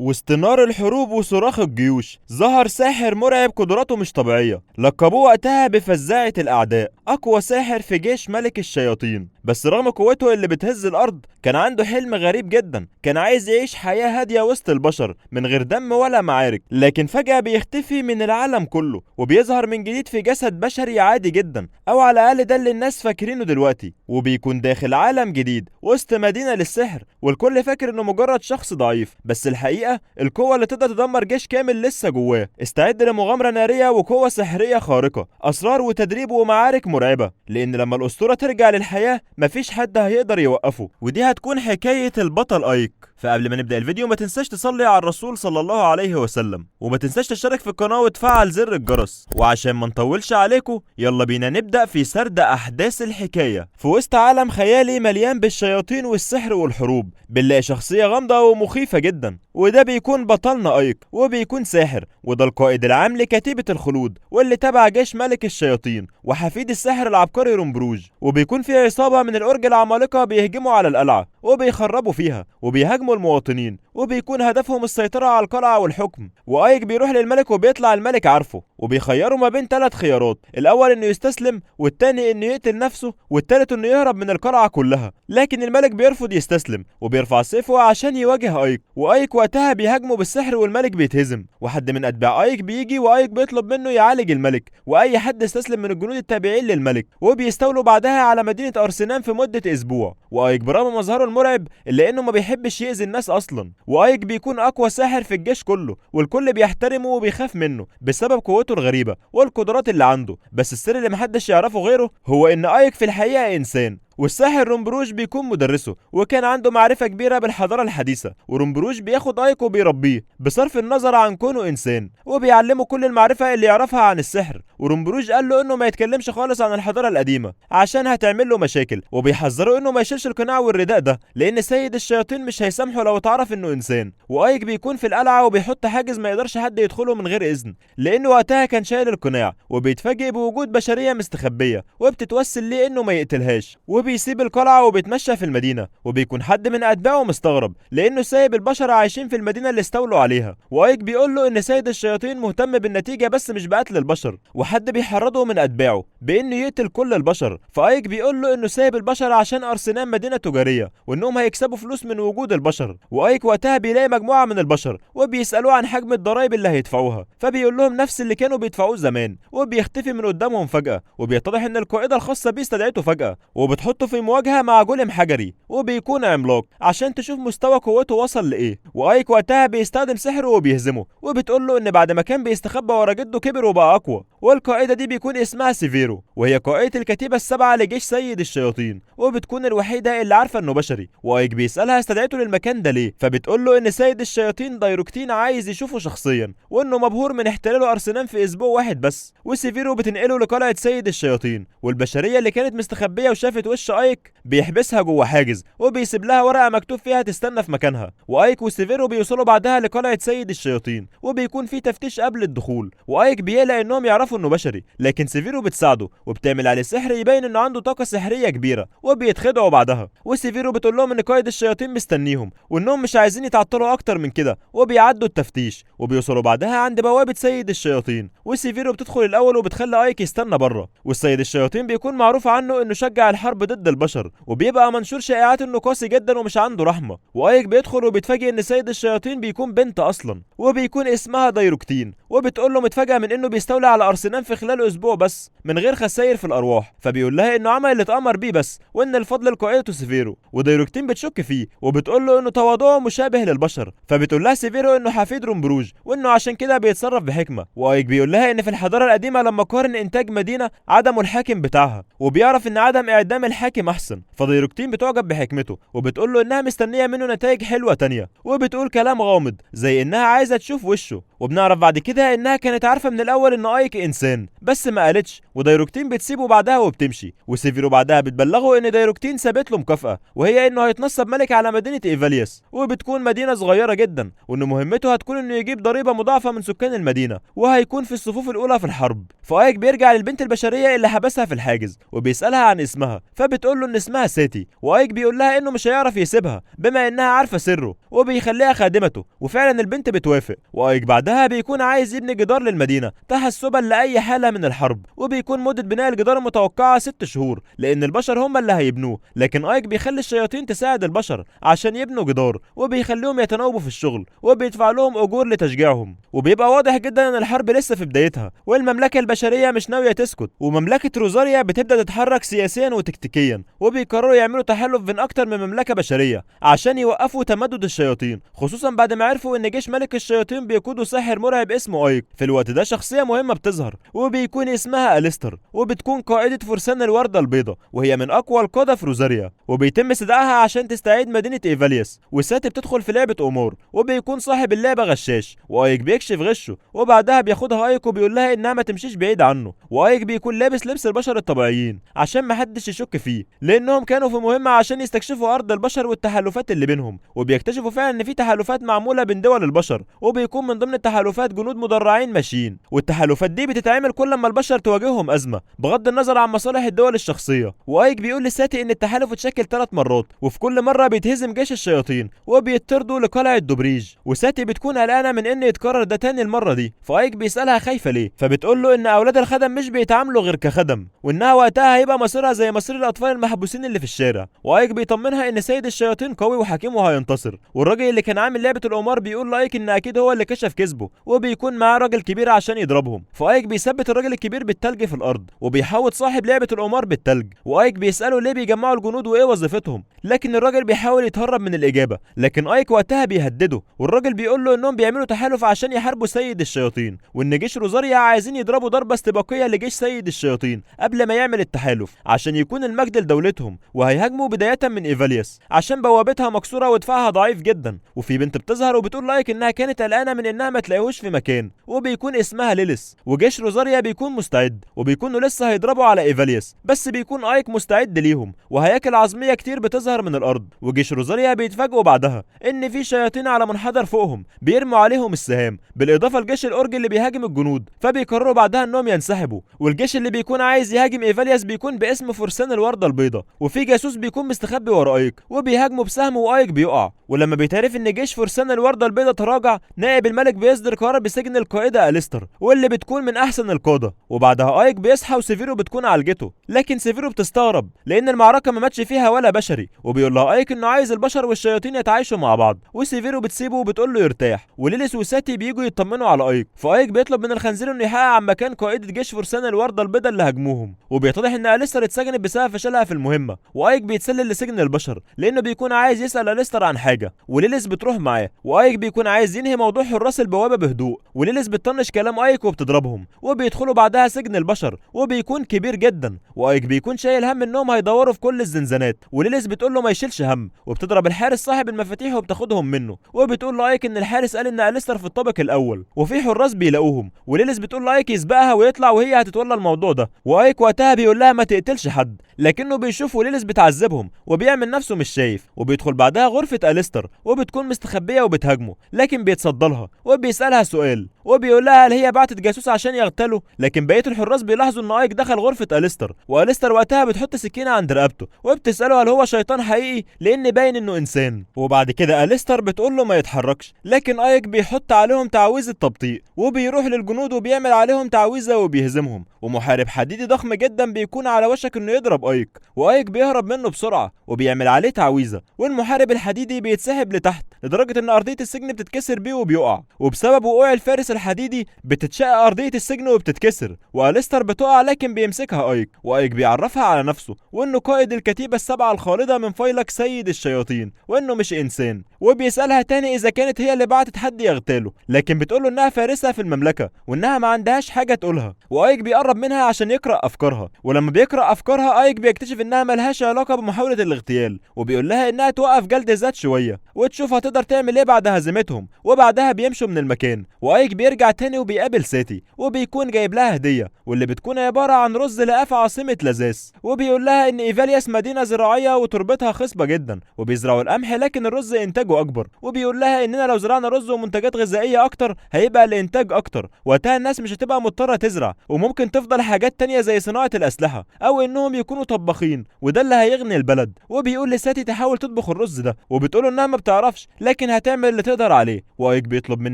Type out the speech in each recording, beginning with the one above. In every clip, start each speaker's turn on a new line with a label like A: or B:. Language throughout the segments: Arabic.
A: وسط نار الحروب وصراخ الجيوش ظهر ساحر مرعب قدراته مش طبيعية، لقبوه وقتها بفزاعة الأعداء، أقوى ساحر في جيش ملك الشياطين. بس رغم قوته اللي بتهز الأرض كان عنده حلم غريب جدا، كان عايز يعيش حياة هادية وسط البشر من غير دم ولا معارك. لكن فجأة بيختفي من العالم كله وبيظهر من جديد في جسد بشري عادي جدا، أو على الأقل ده اللي الناس فاكرينه دلوقتي، وبيكون داخل عالم جديد وسط مدينة للسحر، والكل فاكر إنه مجرد شخص ضعيف، بس الحقيقة القوة اللي تقدر تدمر جيش كامل لسه جواه. استعد لمغامرة نارية وقوة سحرية خارقة، أسرار وتدريب ومعارك مرعبة، لأن لما الأسطورة ترجع للحياة مفيش حد هيقدر يوقفه، ودي هتكون حكاية البطل أيك. فقبل ما نبدأ الفيديو ما تنساش تصلي على الرسول صلى الله عليه وسلم، وما تنساش تشترك في القناة وتفعل زر الجرس. وعشان ما نطولش عليكم يلا بينا نبدأ في سرد أحداث الحكاية. في وسط عالم خيالي مليان بالشياطين والسحر والحروب بنلاقي شخصية غامضة ومخيفة جدا، وده بيكون بطلنا أيك، وبيكون ساحر، وده القائد العام لكتيبة الخلود واللي تبع جيش ملك الشياطين وحفيد الساحر العبقري رومبروج. وبيكون في عصابة من الأورج العمالقة بيهجموا على القلعة وبيخربوا فيها وبيهاجموا المواطنين، وبيكون هدفهم السيطرة على القلعة والحكم. وأيك بيروح للملك وبيطلع الملك عارفه، وبيخيره ما بين 3 خيارات، الأول إنه يستسلم، والتاني إنه يقتل نفسه، والتالت إنه يهرب من القلعة كلها. لكن الملك بيرفض يستسلم وبيرفع سيفه عشان يواجه أيك، وأيك وقتها بيهاجمه بالسحر والملك بيتهزم. وحد من أتباع أيك بيجي وأيك بيطلب منه يعالج الملك وأي حد استسلم من الجنود التابعين للملك، وبيستولوا بعدها على مدينة أرسنان في مدة أسبوع. وأيك برغم مظهره المرعب إلا إنه ما بيحبش يأذي الناس أصلا، وأيك بيكون أقوى ساحر في الجيش كله، والكل بيحترمه وبيخاف منه بسبب قوته الغريبة والقدرات اللي عنده. بس السر اللي محدش يعرفه غيره هو إن أيك في الحقيقة إنسان، والساحر رومبروج بيكون مدرسه، وكان عنده معرفة كبيرة بالحضارة الحديثة. ورومبروج بياخد أيك وبيربيه بصرف النظر عن كونه إنسان، وبيعلمه كل المعرفة اللي يعرفها عن السحر. ورومبروج قال له إنه ما يتكلمش خالص عن الحضارة القديمة عشان هتعمل له مشاكل، وبيحذره إنه ما يشيلش القناع والرداء ده لأن سيد الشياطين مش هيسامحه لو اتعرف إنه إنسان. وأيك بيكون في القلعة وبيحط حاجز ما يقدرش حد يدخله من غير إذن، لأنه وقتها كان شايل القناع، وبيتفاجئ بوجود بشرية مستخبية وبتتوسل ليه إنه ما يقتلهاش، بيسيب القلعة وبيتمشى في المدينة، وبيكون حد من أتباعه مستغرب لأنه سايب البشر عايشين في المدينة اللي استولوا عليها. وأيك بيقول له إن سيد الشياطين مهتم بالنتيجة بس مش بقتل البشر، وحد بيحرضه من أتباعه بإنه يقتل كل البشر. فأيك بيقول له إنه سايب البشر عشان أرسنان مدينة تجارية وإنهم هيكسبوا فلوس من وجود البشر. وأيك وقتها بيلاقي مجموعة من البشر وبيسألوه عن حجم الضرايب اللي هيدفعوها، فبيقول لهم نفس اللي كانوا بيدفعوه زمان، وبيختفي من قدامهم فجأة، وبيتضح إن القائدة الخاصة بيه استدعته فجأة وبتحطه في مواجهة مع جولم حجري، وبيكون عملاق عشان تشوف مستوى قوته وصل لإيه. وأيك وقتها بيستخدم سحره وبيهزمه، وبتقول له إن بعد ما كان بيستخبى ورا جده كبر وبقى أقوى. والقائدة دي بيكون اسمها سيفيرو، وهي قائدة الكتيبة السبعة لجيش سيد الشياطين، وبتكون الوحيدة اللي عارفة إنه بشري. وأيك بيسألها استدعته للمكان ده ليه، فبتقول له إن سيد الشياطين دايروكتين عايز يشوفه شخصيا، وإنه مبهور من احتلاله أرسنان في أسبوع واحد بس. وسيفيرو بتنقله لقلعة سيد الشياطين، والبشرية اللي كانت مستخبية وشافت وش أيك بيحبسها جوه حاجز، وبيسيب لها ورقه مكتوب فيها تستنى في مكانها. وايك وسيفيرو بيوصلوا بعدها لقلعه سيد الشياطين، وبيكون في تفتيش قبل الدخول. وايك بيقلق انهم يعرفوا انه بشري، لكن سيفيرو بتساعده وبتعمل عليه سحر يبين انه عنده طاقه سحريه كبيره، وبيتخدعوا بعدها. وسيفيرو بتقول لهم ان قائد الشياطين مستنيهم وانهم مش عايزين يتعطلوا اكتر من كده، وبيعدوا التفتيش وبيوصلوا بعدها عند بوابه سيد الشياطين. وسيفيرو بتدخل الاول وبتخلي ايك يستنى بره. والسيد الشياطين بيكون معروف عنه انه شجع الحرب ضد البشر، وبيبقى منشور شائعات انه قاسي جدا ومش عنده رحمه. وايك بيدخل وبيتفاجئ ان سيد الشياطين بيكون بنت اصلا، وبيكون اسمها دايروكتين، وبتقول له متفاجئه من انه بيستولى على ارسنان في خلال اسبوع بس من غير خسائر في الارواح. فبيقول لها انه عمل اللي اتامر بيه بس، وان الفضل لقائدته سيفيرو. ودايروكتين بتشك فيه وبتقول له انه تواضعه مشابه للبشر. فبتقول لها سيفيرو انه حفيد رومبروج وانه عشان كده بيتصرف بحكمه. وايك بيقول لها ان في الحضاره القديمه لما قارن انتاج مدينه عدمه الحاكم بتاعها، وبيعرف ان عدم اعدام الحاكم احسن. فدايروكتين بتعجب بحكمته وبتقول له انها مستنيه منه نتائج حلوه تانية، وبتقول كلام غامض زي انها عايزه تشوف وشه. وبنعرف بعد كده انها كانت عارفه من الاول ان ايك انسان بس ما قالتش، ودايروكتين بتسيبه بعدها وبتمشي، وسيفيرو بعدها بتبلغه ان دايروكتين سابت له مكافاه، وهي انه هيتنصب ملك على مدينه ايفاليوس، وبتكون مدينه صغيره جدا، وان مهمته هتكون انه يجيب ضريبه مضاعفه من سكان المدينه، وهيكون في الصفوف الاولى في الحرب. فايك بيرجع للبنت البشريه اللي حبسها في الحاجز وبيسالها عن اسمها، فبتقول له ان اسمها ساتي، وايك بيقول لها انه مش هيعرف يسيبها بما انها عارفه سره، وبيخليها خادمته، وفعلا البنت بتوافق. وايك بعدها بيكون عايز يبني جدار للمدينه تحسبا لاي حاله من الحرب، وبيكون مده بناء الجدار المتوقعه 6 شهور لان البشر هم اللي هيبنوه، لكن ايك بيخلي الشياطين تساعد البشر عشان يبنوا جدار، وبيخليهم يتناوبوا في الشغل، وبيدفع لهم اجور لتشجيعهم. وبيبقى واضح جدا ان الحرب لسه في بدايتها، والمملكه البشريه مش ناويه تسكت، ومملكه روزاريا بتبدا تتحرك سياسيا وتكتيكيا، وبيقرروا يعملوا تحالف بين اكتر من مملكه بشريه عشان يوقفوا تمدد الشياطين، خصوصا بعد ما عرفوا ان جيش ملك الشياطين بيقوده ساحر مرعب اسمه ايك. في الوقت ده شخصيه مهمه بتظهر، وبيكون اسمها اليستر، وبتكون قائده فرسان الورده البيضاء، وهي من اقوى القاده في روزاريا، وبيتم استدعائها عشان تستعيد مدينه ايفاليوس. وساتي بتدخل في لعبه امور، وبيكون صاحب اللعبه غشاش، وايك بيكشف غشه، وبعدها بياخدها ايك وبيقول لها انها ما تمشيش بعيد عنه. وايك بيكون لابس لبس البشر الطبيعيين عشان ما حدش يشك فيه، لانهم كانوا في مهمه عشان يستكشفوا ارض البشر والتحالفات اللي بينهم، وبيكتشفوا فعلا ان في تحالفات معموله بين دول البشر، وبيكون من ضمن التحالفات جنود مدرعين ماشيين، والتحالفات دي بتتعمل كل ما البشر تواجههم ازمه بغض النظر عن مصالح الدول الشخصيه. وايك بيقول لساتي ان التحالف اتشكل 3 مرات، وفي كل مره بيتهزم جيش الشياطين وبيطردوا لقلعه دوبريج، وساتي بتكون قلقانه من ان يتكرر ده تاني المره دي. فايك بيسالها خايفه ليه، فبتقول له ان اولاد الخدم مش بيتعاملوا غير كخدم، وانها وقتها هيبقى مصيرها زي مصير الاطفال المحبوسين اللي في الشارع. وايك بيطمنها ان سيد الشياطين قوي وحكيم وهينتصر، والراجل اللي كان عامل لعبه القمار بيقول لايك ان اكيد هو اللي كشف كذبه، وبيكون معاه راجل كبير عشان يضربهم. فايك بيثبت الراجل الكبير بالتلج في الارض، وبيحاوط صاحب لعبه القمار بالتلج، وايك بيساله ليه بيجمعوا الجنود وايه وظيفتهم، لكن الراجل بيحاول يتهرب من الاجابه، لكن ايك وقتها بيهدده، والراجل بيقول له انهم بيعملوا تحالف عشان يحاربوا سيد الشياطين، وان جيش روزاريا عايزين يضربوا ضربه استباقيه لجيش سيد الشياطين قبل ما يعمل التحالف عشان يكون المجد لدولتهم، وهيهاجموا بدايه من ايفاليوس عشان بوابتها مكسوره ودفاعها ضعيف جدا. وفي بنت بتظهر وبتقول لايك انها كانت قلقانه من انها ما تلاقيهوش في مكان، وبيكون اسمها ليليس، وجيش روزاريا بيكون مستعد، وبيكونوا لسه هيضربوا على ايفاليوس، بس بيكون ايك مستعد ليهم، وهياكل عظميه كتير بتظهر من الارض، وجيش روزاريا بيتفاجئوا بعدها ان في شياطين على منحدر فوقهم بيرموا عليهم السهام، بالاضافه لجيش الاورج اللي بيهاجم الجنود، فبيقرروا بعدها انهم ينسحبوا. والجيش اللي بيكون عايز يهاجم ايفاليوس بيكون باسم فرسان الورده البيضاء، وفي جاسوس بيكون مستخبي ورا ايك وبيهاجمه بسهم، وايك بيقع. ولما بيتعرف ان جيش فرسان الورده البيضاء تراجع، نائب الملك بيصدر قرار بسجن القائده اليستر، واللي بتكون من احسن القاده. وبعدها ايك بيصحى وسيفيرو بتكون عالجته، لكن سيفيرو بتستغرب لان المعركه ما ماتش فيها ولا بشري، وبيقول لها ايك انه عايز البشر والشياطين يتعايشوا مع بعض، وسيفيرو بتسيبه وبتقول له يرتاح. وليليس وساتي بييجوا يطمنوا على ايك، فايك بيطلب من الخنزير انه يحقق عن مكان قائده جيش فرسان الورده البيضاء اللي هاجموهم، وبيتضح ان اليستر اتسجنت بسبب فشلها في المهمه، وايك بيتسلل لسجن البشر لانه بيكون عايز يسال اليستر عن حاجه، وليليس بتروح معاه، وايك بيكون عايز ينهي موضوع حراس البوابه بهدوء، وليليس بتطنش كلام ايك وبتضربهم، وبيدخلوا بعدها سجن البشر، وبيكون كبير جدا، وايك بيكون شايل هم انهم هيدوروا في كل الزنزانات، وليليس بتقول له ما يشيلش هم، وبتضرب الحارس صاحب المفاتيح وبتاخدهم منه، وبتقول لايك ان الحارس قال ان اليستر في الطابق الاول وفي حراس بيلاقوهم، وليليس بتقول لايك يسبقها ويطلع وهي هتتولى الموضوع ده، وايك وقتها بيقول لها ما تقتلش حد، لكنه بيشوف وليليس بتعذبهم وبيعمل نفسه مش شايف، وبيدخل بعدها غرفه اليستر وبتكون مستخبيه وبتهاجمه، لكن بيتصدى لها وبيسالها سؤال، وبيقول لها هل هي بعتت جاسوس عشان يغتاله، لكن بقيه الحراس بيلاحظوا ان ايك دخل غرفه اليستر، واليستر وقتها بتحط سكينه عند رقبته وبتساله هل هو شيطان حقيقي لان باين انه انسان. وبعد كده اليستر بتقول له ما يتحركش، لكن ايك بيحط عليهم تعويذه التبطيء، وبيروح للجنود وبيعمل عليهم تعويذه وبيهزمهم، ومحارب حديدي ضخم جدا بيكون على وشك انه يضرب ايك، وايك بيهرب منه بسرعه وبيعمل عليه تعويذه، والمحارب الحديدي بيتسحب لتحت لدرجه ان ارضيه السجن بتتكسر بيه وبيقع، وبسبب وقوع الفارس الحديدي بتتشق ارضيه السجن وبتتكسر، واليستر بتقع لكن بيمسكها ايك، وايك بيعرفها على نفسه وانه قائد الكتيبه السبعه الخالده من من فايلك سيد الشياطين وانه مش انسان، وبيسألها تاني اذا كانت هي اللي بعتت حد يغتاله، لكن بتقوله انها فارسة في المملكة وانها ما عندهاش حاجة تقولها. وايك بيقرب منها عشان يقرأ افكارها، ولما بيقرأ افكارها ايك بيكتشف انها ملهاش علاقة بمحاولة الاغتيال، وبيقول لها انها توقف جلد الذات شوية وتشوف هتقدر تعمل ايه بعد هزيمتهم. وبعدها بيمشوا من المكان، وايك بيرجع تاني وبيقابل ساتي وبيكون جايب لها هدية، واللي بتكون عبارة عن رز لقاه في عاصمة لازاس. وبيقول لها ان ايفالياس مدينة زراعية وتربتها خصبة جدا وبيزرعوا القمح لكن الرز انتاجه اكبر. وبيقول لها اننا لو زرعنا رز ومنتجات غذائية اكتر هيبقى الانتاج اكتر، وقتها الناس مش هتبقى مضطرة تزرع، وممكن تفضل حاجات تانية زي صناعة الاسلحة او انهم يكونوا طباخين، وده اللي هيغني البلد. وبيقول لساتي تحاول تطبخ الرز ده، وبتقول انها ما بتعرفش لكن هتعمل اللي تقدر عليه. وايك بيطلب من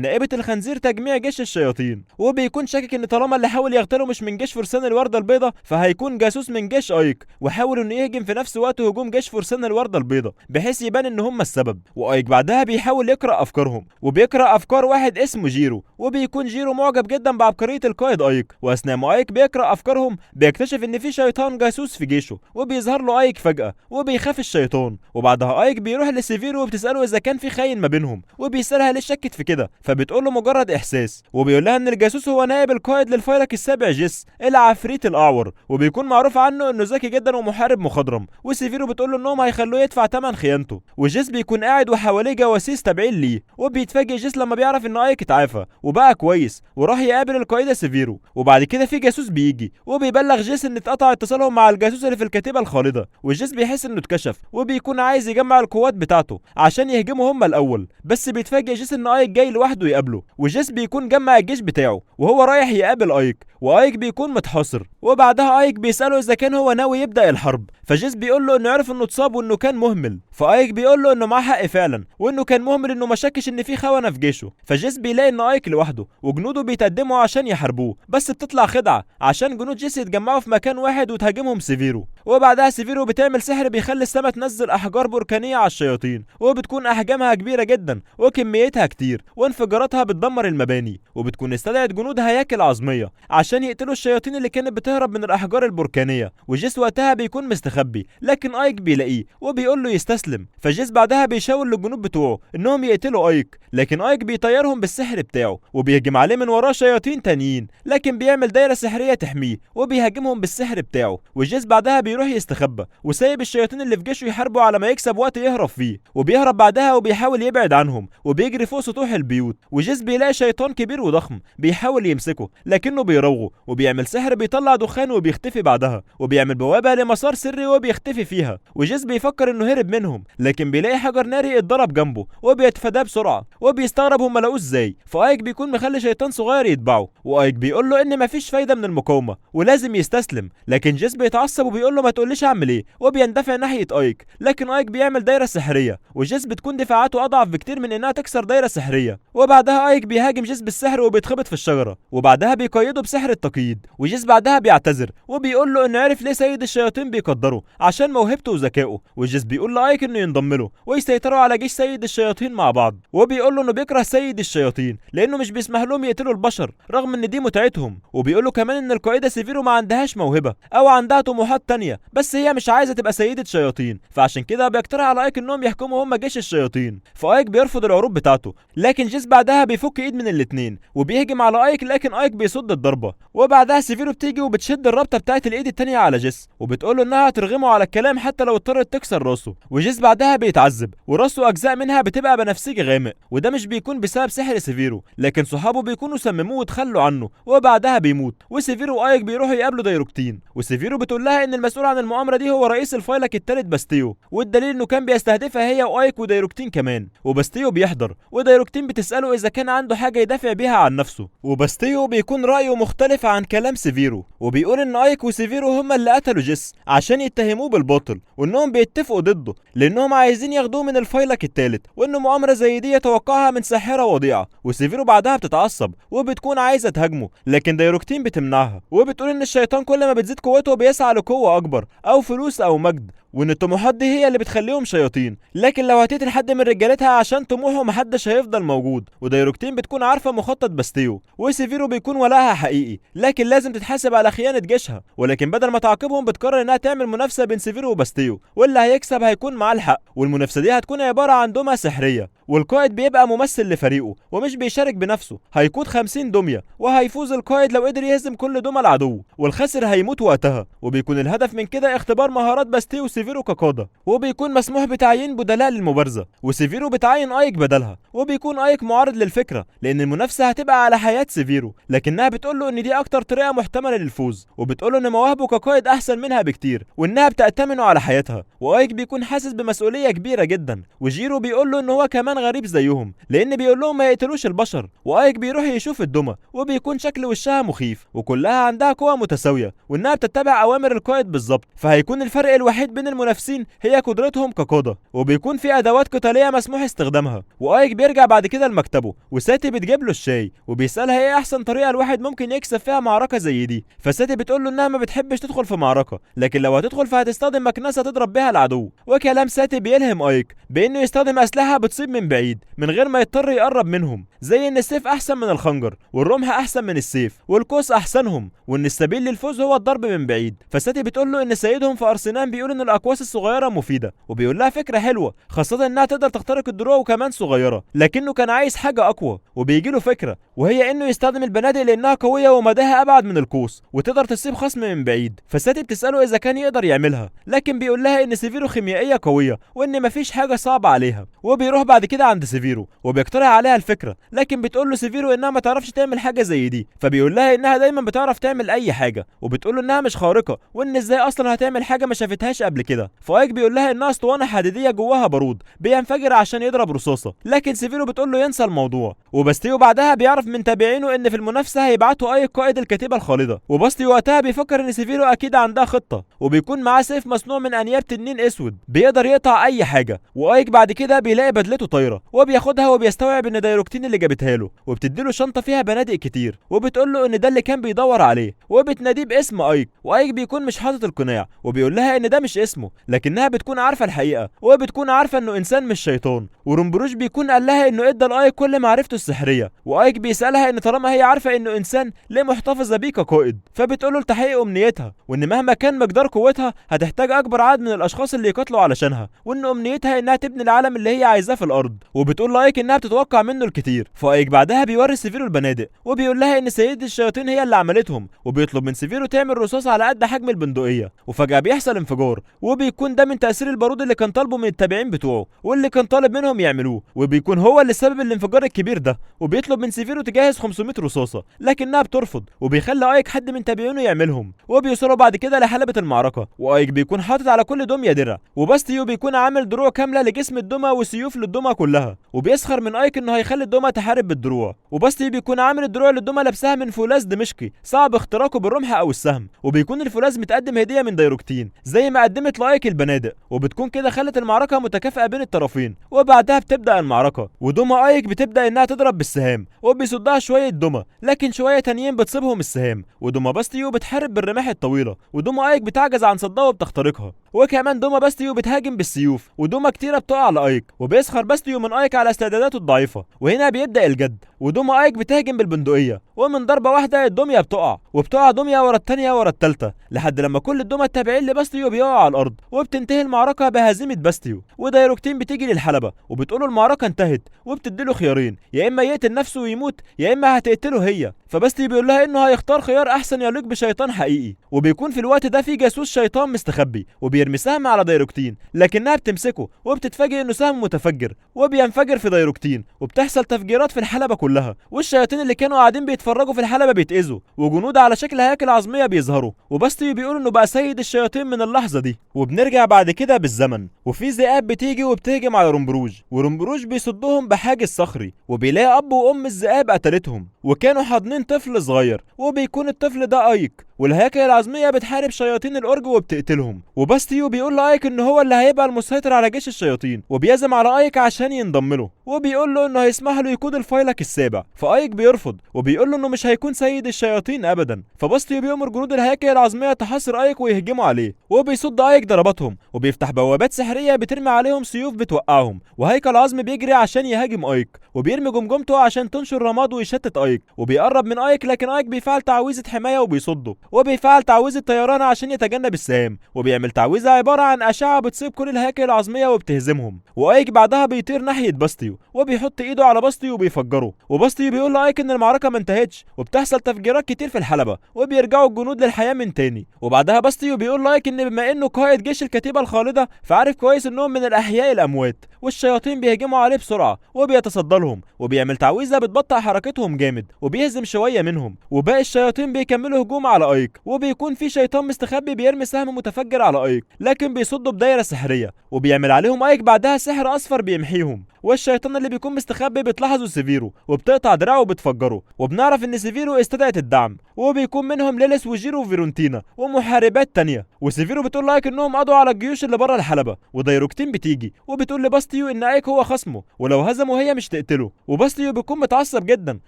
A: نائبة الخنزير تجميع جيش الشياطين، وبيكون شاكك ان طالما اللي حاول يغتاله مش من جيش فرسان الوردة البيضاء فهيكون جاسوس من جيش ايك، وحاول انه يهجم في نفس وقت هجوم جيش فرسان الوردة البيضاء بحيث يبان ان هم السبب. وايك بعدها بيحاول يقرأ افكارهم، وبيقرأ افكار واحد اسمه جيرو، وبيكون جيرو معجب جدا بعبقرية القائد ايك. واثناء ما ايك بيقرأ افكارهم بيكتشف ان في شيطان جاسوس في جيشه، وبيظهر له ايك فجأة وبيخاف الشيطان. وبعدها ايك بيروح لسيفيرو وبتسأله اذا كان في خاين ما بينهم، وبيسألها ليه شكت في كده، فبتقول له مجرد احساس. وبيقول لها ان الجاسوس هو نائب القائد للفيلق السابع جيس العفريت الاعور، وبيكون معروف عنه انه ذكي جدا ومحارب مخضرم. وسيفيرو بتقول له انهم هيخلوه يدفع ثمن خيانته. وجيس بيكون قاعد وحواليه جواسيس تابعين ليه، وبيتفاجئ جيس لما بيعرف ان ايك اتعافى وبقى كويس وراح يقابل القائد سيفيرو. وبعد كده في جاسوس بيجي وبيبلغ جيس ان اتقطع اتصالهم مع الجاسوس اللي في الكتيبه الخالده، وجيس بيحس انه اتكشف وبيكون عايز يجمع القوات بتاعته عشان يهجموا هم الاول، بس بيتفاجئ جيس ان ايك جاي لوحده يقابله. وجيس بيكون جمع الجيش بتاعه وهو رايح يقابل ايك، وايك بيكون متحاصر. وبعدها ايك بيساله اذا كان هو ناوي يبدا الحرب، فجيس بيقول له انه عرف انه اتصاب وانه كان مهمل. فايك بيقول له انه معاه حق فعلا وانه كان مهمل، انه ما شكش ان في خونه في جيشه. فجيس بيلاقي ان ايك لوحده وجنوده بيتقدموا عشان يحاربوه، بس بتطلع خدعه عشان جنود جيس يتجمعوا في مكان واحد وتهاجمهم سيفيرو. وبعدها سيفيرو بتعمل سحر بيخلي السما تنزل احجار بركانيه على الشياطين، وبتكون احجامها كبيره جدا وكميتها كتير وانفجاراتها بتدمر المباني، وبتكون استدعت جنود هياكل عظميه عشان يقتلوا الشياطين اللي كانت بتهرب من الاحجار البركانيه. وجيس وقتها بيكون مستخبي لكن ايك بيلاقيه وبيقول له يستسلم. فجيس بعدها بيشاور للجنود بتوعه انهم يقتلوا ايك، لكن ايك بيطيرهم بالسحر بتاعه وبيهجم عليه من وراه شياطين تانيين، لكن بيعمل دايره سحريه تحميه وبيهاجمهم بالسحر بتاعه. وجيس بعدها بيروح يستخبى وسايب الشياطين اللي في جيشه يحاربوا على ما يكسب وقت يهرب فيه، وبيهرب بعدها وبيحاول يبعد عنهم وبيجري فوق سطوح البيوت. وجيس بيلاقي شيطان كبير وضخم بيحاول يمسكه لكنه بيراوغه، وبيعمل سحر بيطلع دخان وبيختفي بعدها، وبيعمل بوابه لمسار سري وبيختفي فيها. وجيس بيفكر انه هرب منهم لكن بيلاقي حجر ناري اتضرب جنبه وبيتفاداه بسرعه، وبيستغرب هم لقوه ازاي. فايك بيكون مخلي شيطان صغير يتبعه، وايك بيقول له ان مفيش فايده من المقاومه ولازم يستسلم، لكن جيس بيتعصب وبيقول له ما تقوليش اعمل ايه، وبيندفع ناحيه ايك. لكن ايك بيعمل دايره سحريه وجيس بتكون دفاعاته اضعف بكتير من انها تكسر دايره سحريه. وبعدها ايك بيهاجم جيس بالسحر وبيتخبط في الشجره، وبعدها بيقيده بسحر التقييد. وجيس بعدها بيعتذر وبيقول له انه عرف ليه سيد الشياطين بيقدره عشان موهبته وذكائه. وجيس بيقول لايك انه ينضم له ويسيطروا على جيش سيد الشياطين مع بعض، وبيقول له انه بيكره سيد الشياطين لانه مش بيسمح لهم يقتلوا البشر رغم ان دي متعتهم. وبيقول له كمان ان القائده سيفيرو ما عندهاش موهبه او عندها طموحات تانية، بس هي مش عايزه تبقى سيده شياطين، فعشان كده بيقترح على ايك انهم يحكموا هم جيش الشياطين. فايك بيرفض العروض بتاعته، لكن جيس بعدها بيفك ايد من الاتنين وبيهجم على ايك، لكن ايك بيصد الضربه. وبعدها سيفيرو بتيجي وبتشد الرابطه بتاعت الايد التانية على جيس وبتقول له انها هترغمه على الكلام حتى لو اضطرت تكسر راسه. وجيس بعدها بيتعذب وراسه اجزاء منها بتبقى بنفسجي غامق، وده مش بيكون بسبب سحر سيفيرو لكن صحابه بيكونوا سمموه وتخلوا عنه، وبعدها بيموت. وسيفيرو وايك بيروحوا يقابلوا دايروكتين، وسيفيرو بتقول لها ان المسؤول عن المؤامره دي هو رئيس الفيلق الثالث باستيو، والدليل انه كان بيستهدفها هي وايك ودايروكتين كمان. وباستيو بيحضر، ودايروكتين بتساله اذا كان عنده حاجه يدافع بيها عن نفسه، وباستيو بيكون رايه مختلف عن كلام سيفيرو وبيقول ان ايك وسيفيرو هما اللي قتلوا جيس عشان يتهموه بالباطل، وانهم بيتفقوا ضده لانهم عايزين ياخدوه من الفيلق الثالث، وانه مؤامره زي دي يتوقعها من ساحره وضيعه. وسيفيرو بعدها بتتعصب وبتكون عايزه تهاجمه، لكن دايروكتين بتمنعها وبتقول ان الشيطان كل ما بتزيد قوته بيسعى لقوه اكبر او فلوس او مجد، وان الطموحات دي هي اللي بتخليهم شياطين، لكن لو هتقتل حد من رجالتها عشان طموحه محدش هيفضل موجود. ودايروكتين بتكون عارفه مخطط باستيو، وسيفيرو بيكون ولاها حقيقي، لكن لازم تتحاسب على خيانه جيشها. ولكن بدل ما تعاقبهم بتقرر انها تعمل منافسه بين سيفيرو وباستيو، واللي هيكسب هيكون معاه الحق. والمنافسه دي هتكون عباره عن دمى سحريه، والقائد بيبقى ممثل لفريقه ومش بيشارك بنفسه. هيقود 50 دميه، وهيفوز القائد لو قدر يهزم كل دمى العدو، والخاسر هيموت وقتها. وبيكون الهدف من كده اختبار مهارات باستيو وسيفيرو كقاده، وبيكون مسموح بتعيين بدلاء للمبارزه، وسيفيرو بتعين ايك بدلها. وبيكون ايك معارض للفكره لان المنافسه هتبقى على حياه سيفيرو، لكنها بتقول له ان دي اكتر طريقه محتمله للفوز، وبتقول له ان مواهبه كقائد احسن منها بكتير، وانها بتأتمنه على حياتها. وايك بيكون حاسس بمسؤوليه كبيره جدا، وجيرو بيقول له ان هو كمان غريب زيهم لان بيقول لهم ما يقتلوش البشر. وايك بيروح يشوف الدمى، وبيكون شكل وشها مخيف، وكلها عندها قوه متساويه، وانها بتتبع اوامر القائد بالظبط. فهيكون الفرق الوحيد بين المنافسين هي قدرتهم كقاده، وبيكون في ادوات قتاليه مسموح استخدامها. وايك بيرجع بعد كده لمكتبه، وساتي بتجيب له الشاي، وبيسالها ايه احسن طريقه الواحد ممكن يكسب فيها معركه زي دي. فساتي بتقول له انها ما بتحبش تدخل في معركه، لكن لو هتدخل فهتستخدم مكنسه تضرب بيها العدو. وكلام ساتي بيلهم ايك بانه يستخدم اسلحه بتصيب من بعيد من غير ما يضطر يقرب منهم، زي ان السيف احسن من الخنجر، والرمح احسن من السيف، والقوس احسنهم، وان السبيل للفوز هو الضرب من بعيد. فساتي بتقول له ان سيدهم في ارسنال بيقول ان الاقواس الصغيره مفيده، وبيقول لها فكره حلوه خاصه انها تقدر تخترق الدروع وكمان صغيره، لكنه كان عايز حاجه اقوى. وبيجي له فكره، وهي انه يستخدم البنادق لانها قويه ومداها ابعد من القوس وتقدر تصيب خصم من بعيد. فساتي بتساله اذا كان يقدر يعملها، لكن بيقول لها ان سيفيرو خيميائيه قويه وان مفيش حاجه صعبه عليها. وبيروح بعد كده عند سيفيرو وبيقترح عليها الفكره، لكن بتقول له سيفيرو انها ما تعرفش تعمل حاجه زي دي. فبيقول لها انها دايما بتعرف تعمل اي حاجه، وبتقول له انها مش خارقه، وان ازاي اصلا هتعمل حاجه ما شافتهاش قبل كده. فايك بيقول لها انها اسطوانه حديديه جواها بارود بينفجر عشان يضرب رصاصه، لكن سيفيرو بتقول له ينسى الموضوع. وباستيو بعدها بيعرف من تابعينه ان في المنافسه هيبعتوا ايك قائد الكتيبه الخالده، وباستيو وقتها بيفكر ان سيفيرو اكيد عندها خطه، وبيكون معاه سيف مصنوع من انياب تنين اسود بيقدر يقطع اي حاجه. وايك بعد كده بيلاقي بدلته طايره وبياخدها، وبيستوعب ان دايروكتين اللي جابتها له، وبتديله شنطه فيها بنادق كتير، وبتقول له ان ده اللي كان بيدور عليه، وبتناديه باسم ايك. وايك بيكون مش حاطط القناع، وبيقول لها ان ده مش اسمه، لكنها بتكون عارفه الحقيقه، وبتكون عارفه انه انسان مش شيطان. ورمبروش بيكون قال لها انه ادى لايك كل معرفته السحريه، وايك بيسالها ان طالما هي عارفه انه انسان ليه محتفظه بيه كقائد. فبتقول له لتحقيق امنيتها، وان مهما كان مقدار قوتها هتحتاج اكبر عدد من الاشخاص اللي يقاتلوا علشانها، وان امنيتها انها تبني العالم اللي هي عايزاه في الارض. وبتقول لايك انها بتتوقع منه الكتير. فايك بعدها بيوري سيفيرو البنادق، وبيقول لها ان سيدة الشياطين هي اللي عملتهم، وبيطلب من سيفيرو تعمل رصاص على قد حجم البندقيه. وفجاه بيحصل انفجار، وبيكون ده من تاثير البارود اللي كان طالبه من التابعين بتوعه، واللي كان طالب منهم يعملوه، وبيكون هو اللي سبب الانفجار الكبير ده. وبيطلب من سيفيرو تجهز 500 رصاصه، لكنها بترفض، وبيخلي ايك حد من تابعينه يعملهم. وبيوصلوا بعد كده لحلبة المعركه، وايك بيكون حاطط على كل دميه درع، وباستيو بيكون عامل دروع كامله لجسم الدمى وسيوف للدمى كلها، وبيسخر من ايك انه هيخلي الدمى تحارب بالدروع. وباستيو بيكون عامل الدروع للدمى لابسها من فولاذ دمشقي صعب اختراقه بالرمح او السهم، وبيكون الفولاذ متقدم هديه من دايروكتين زي ما قدمت لايك البنادق. وبتكون كده خلت المعركه متكافئه بين الطرفين. وبعدها بتبدا المعركه، ودمى ايك بتبدا انها تضرب بالسهام، وبيصدها شويه دمى، لكن شويه تانيين بتصيبهم السهام. ودمى باستيو بتحارب بالرماح الطويله، ودمى ايك بتعجز عن صدها وبتخترقها. وكمان دمى باستيو بتهاجم بالسيوف، ودمى كتيره بتقع على ايك، وبيسخر باستيو من ايك على استعداداته الضعيفه. وهنا بيبدا الجد، ودمى ايك بتهاجم بالبندقيه، ومن ضربه واحده الدميه بتقع دميه ورا الثانيه ورا الثالثه، لحد لما كل الدمى التابعين لباستيو بيقعوا على الارض. وبتنتهي المعركه بهزيمه باستيو. ودايروكتين بتيجي للحلبه وبتقول له المعركه انتهت، وبتديله خيارين، يا اما يقتل نفسه ويموت، يا اما هتقتله هي. فباستيو بيقول لها انه هيختار خيار احسن يليق بشيطان حقيقي. وبيكون في الوقت ده في جاسوس شيطان مستخبي، وبيرمي سهم على دايروكتين، لكنها بتمسكه، وبتتفاجئ انه سهم متفجر، وبينفجر في دايروكتين، وبتحصل تفجيرات في الحلبه كلها، والشياطين اللي كانوا قاعدين بيتفرجوا في الحلبه بيتاذوا، وجنود على شكل هياكل عظميه بيظهروا. وباستيو بيقول انه بقى سيد الشياطين من اللحظه دي. وبنرجع بعد كده بالزمن، وفي ذئاب بتيجي وبتهجم على رمبروج، ورمبروج بيصدهم بحاجز صخري، وبيلاقي اب وام الذئاب قتلتهم، وكانوا حاضنين طفل صغير، وبيكون الطفل ده ايك. والهياكل العظميه بتحارب شياطين الأورج وبتقتلهم. باستيو بيقول لايك ان هو اللي هيبقى المسيطر على جيش الشياطين، وبيعزم على ايك عشان ينضم له، وبيقول له انه هيسمح له يقود الفيلق السابع. فايك بيرفض وبيقول له انه مش هيكون سيد الشياطين ابدا. فباستيو بيأمر جنود الهياكل العظميه تحاصر ايك ويهجموا عليه، وبيصد ايك ضرباتهم، وبيفتح بوابات سحريه بترمي عليهم سيوف بتوقعهم، وهيكل عظم بيجري عشان يهاجم ايك، وبيرمي جمجمته عشان تنشر رماد ويشتت ايك، وبيقرب من ايك لكن ايك بيفعل تعويذه حمايه وبيصده، وبيفعل تعويذه طيران عشان يتجنب السهام، وبيعمل تعويذه عباره عن اشعه بتصيب كل الهياكل العظميه وبتهزمهم. وايك بعدها بيطير ناحيه باستيو وبيحط ايده على باستيو وبيفجره، وباستيو بيقول لايك ان المعركه ما انتهتش وبتحصل تفجيرات كتير في الحلبه، وبيرجعوا الجنود للحياه من تاني. وبعدها باستيو بيقول لايك ان بما انه قائد جيش الكتيبه الخالده فعارف كويس انهم من الاحياء الاموات، والشياطين بيهجموا عليه بسرعه وبيتصدى لهم، وبيعمل تعويذه بتبطئ حركتهم جامد وبيهزم شويه منهم، وباقي الشياطين بيكملوا هجوم على ايك، وبيكون في شيطان مستخبي بيرمي سهم متفجر على ايك لكن بيصده بدايره سحريه، وبيعمل عليهم ايك بعدها سحر اصفر بيمحيهم. والشيطان اللي بيكون مستخبي بتلاحظه سيفيرو وبتقطع دراعه وبتفجره، وبنعرف ان سيفيرو استدعت الدعم، وبيكون منهم ليليس وجيرو وفيرونتينا ومحاربات تانية. وسيفيرو بتقول لايك انهم قضوا على الجيوش اللي بره الحلبه، ودايروكتين بتيجي وبتقول لباستيو ان ايك هو خصمه ولو هزمه هي مش تقتله، وباستيو بيكون متعصب جدا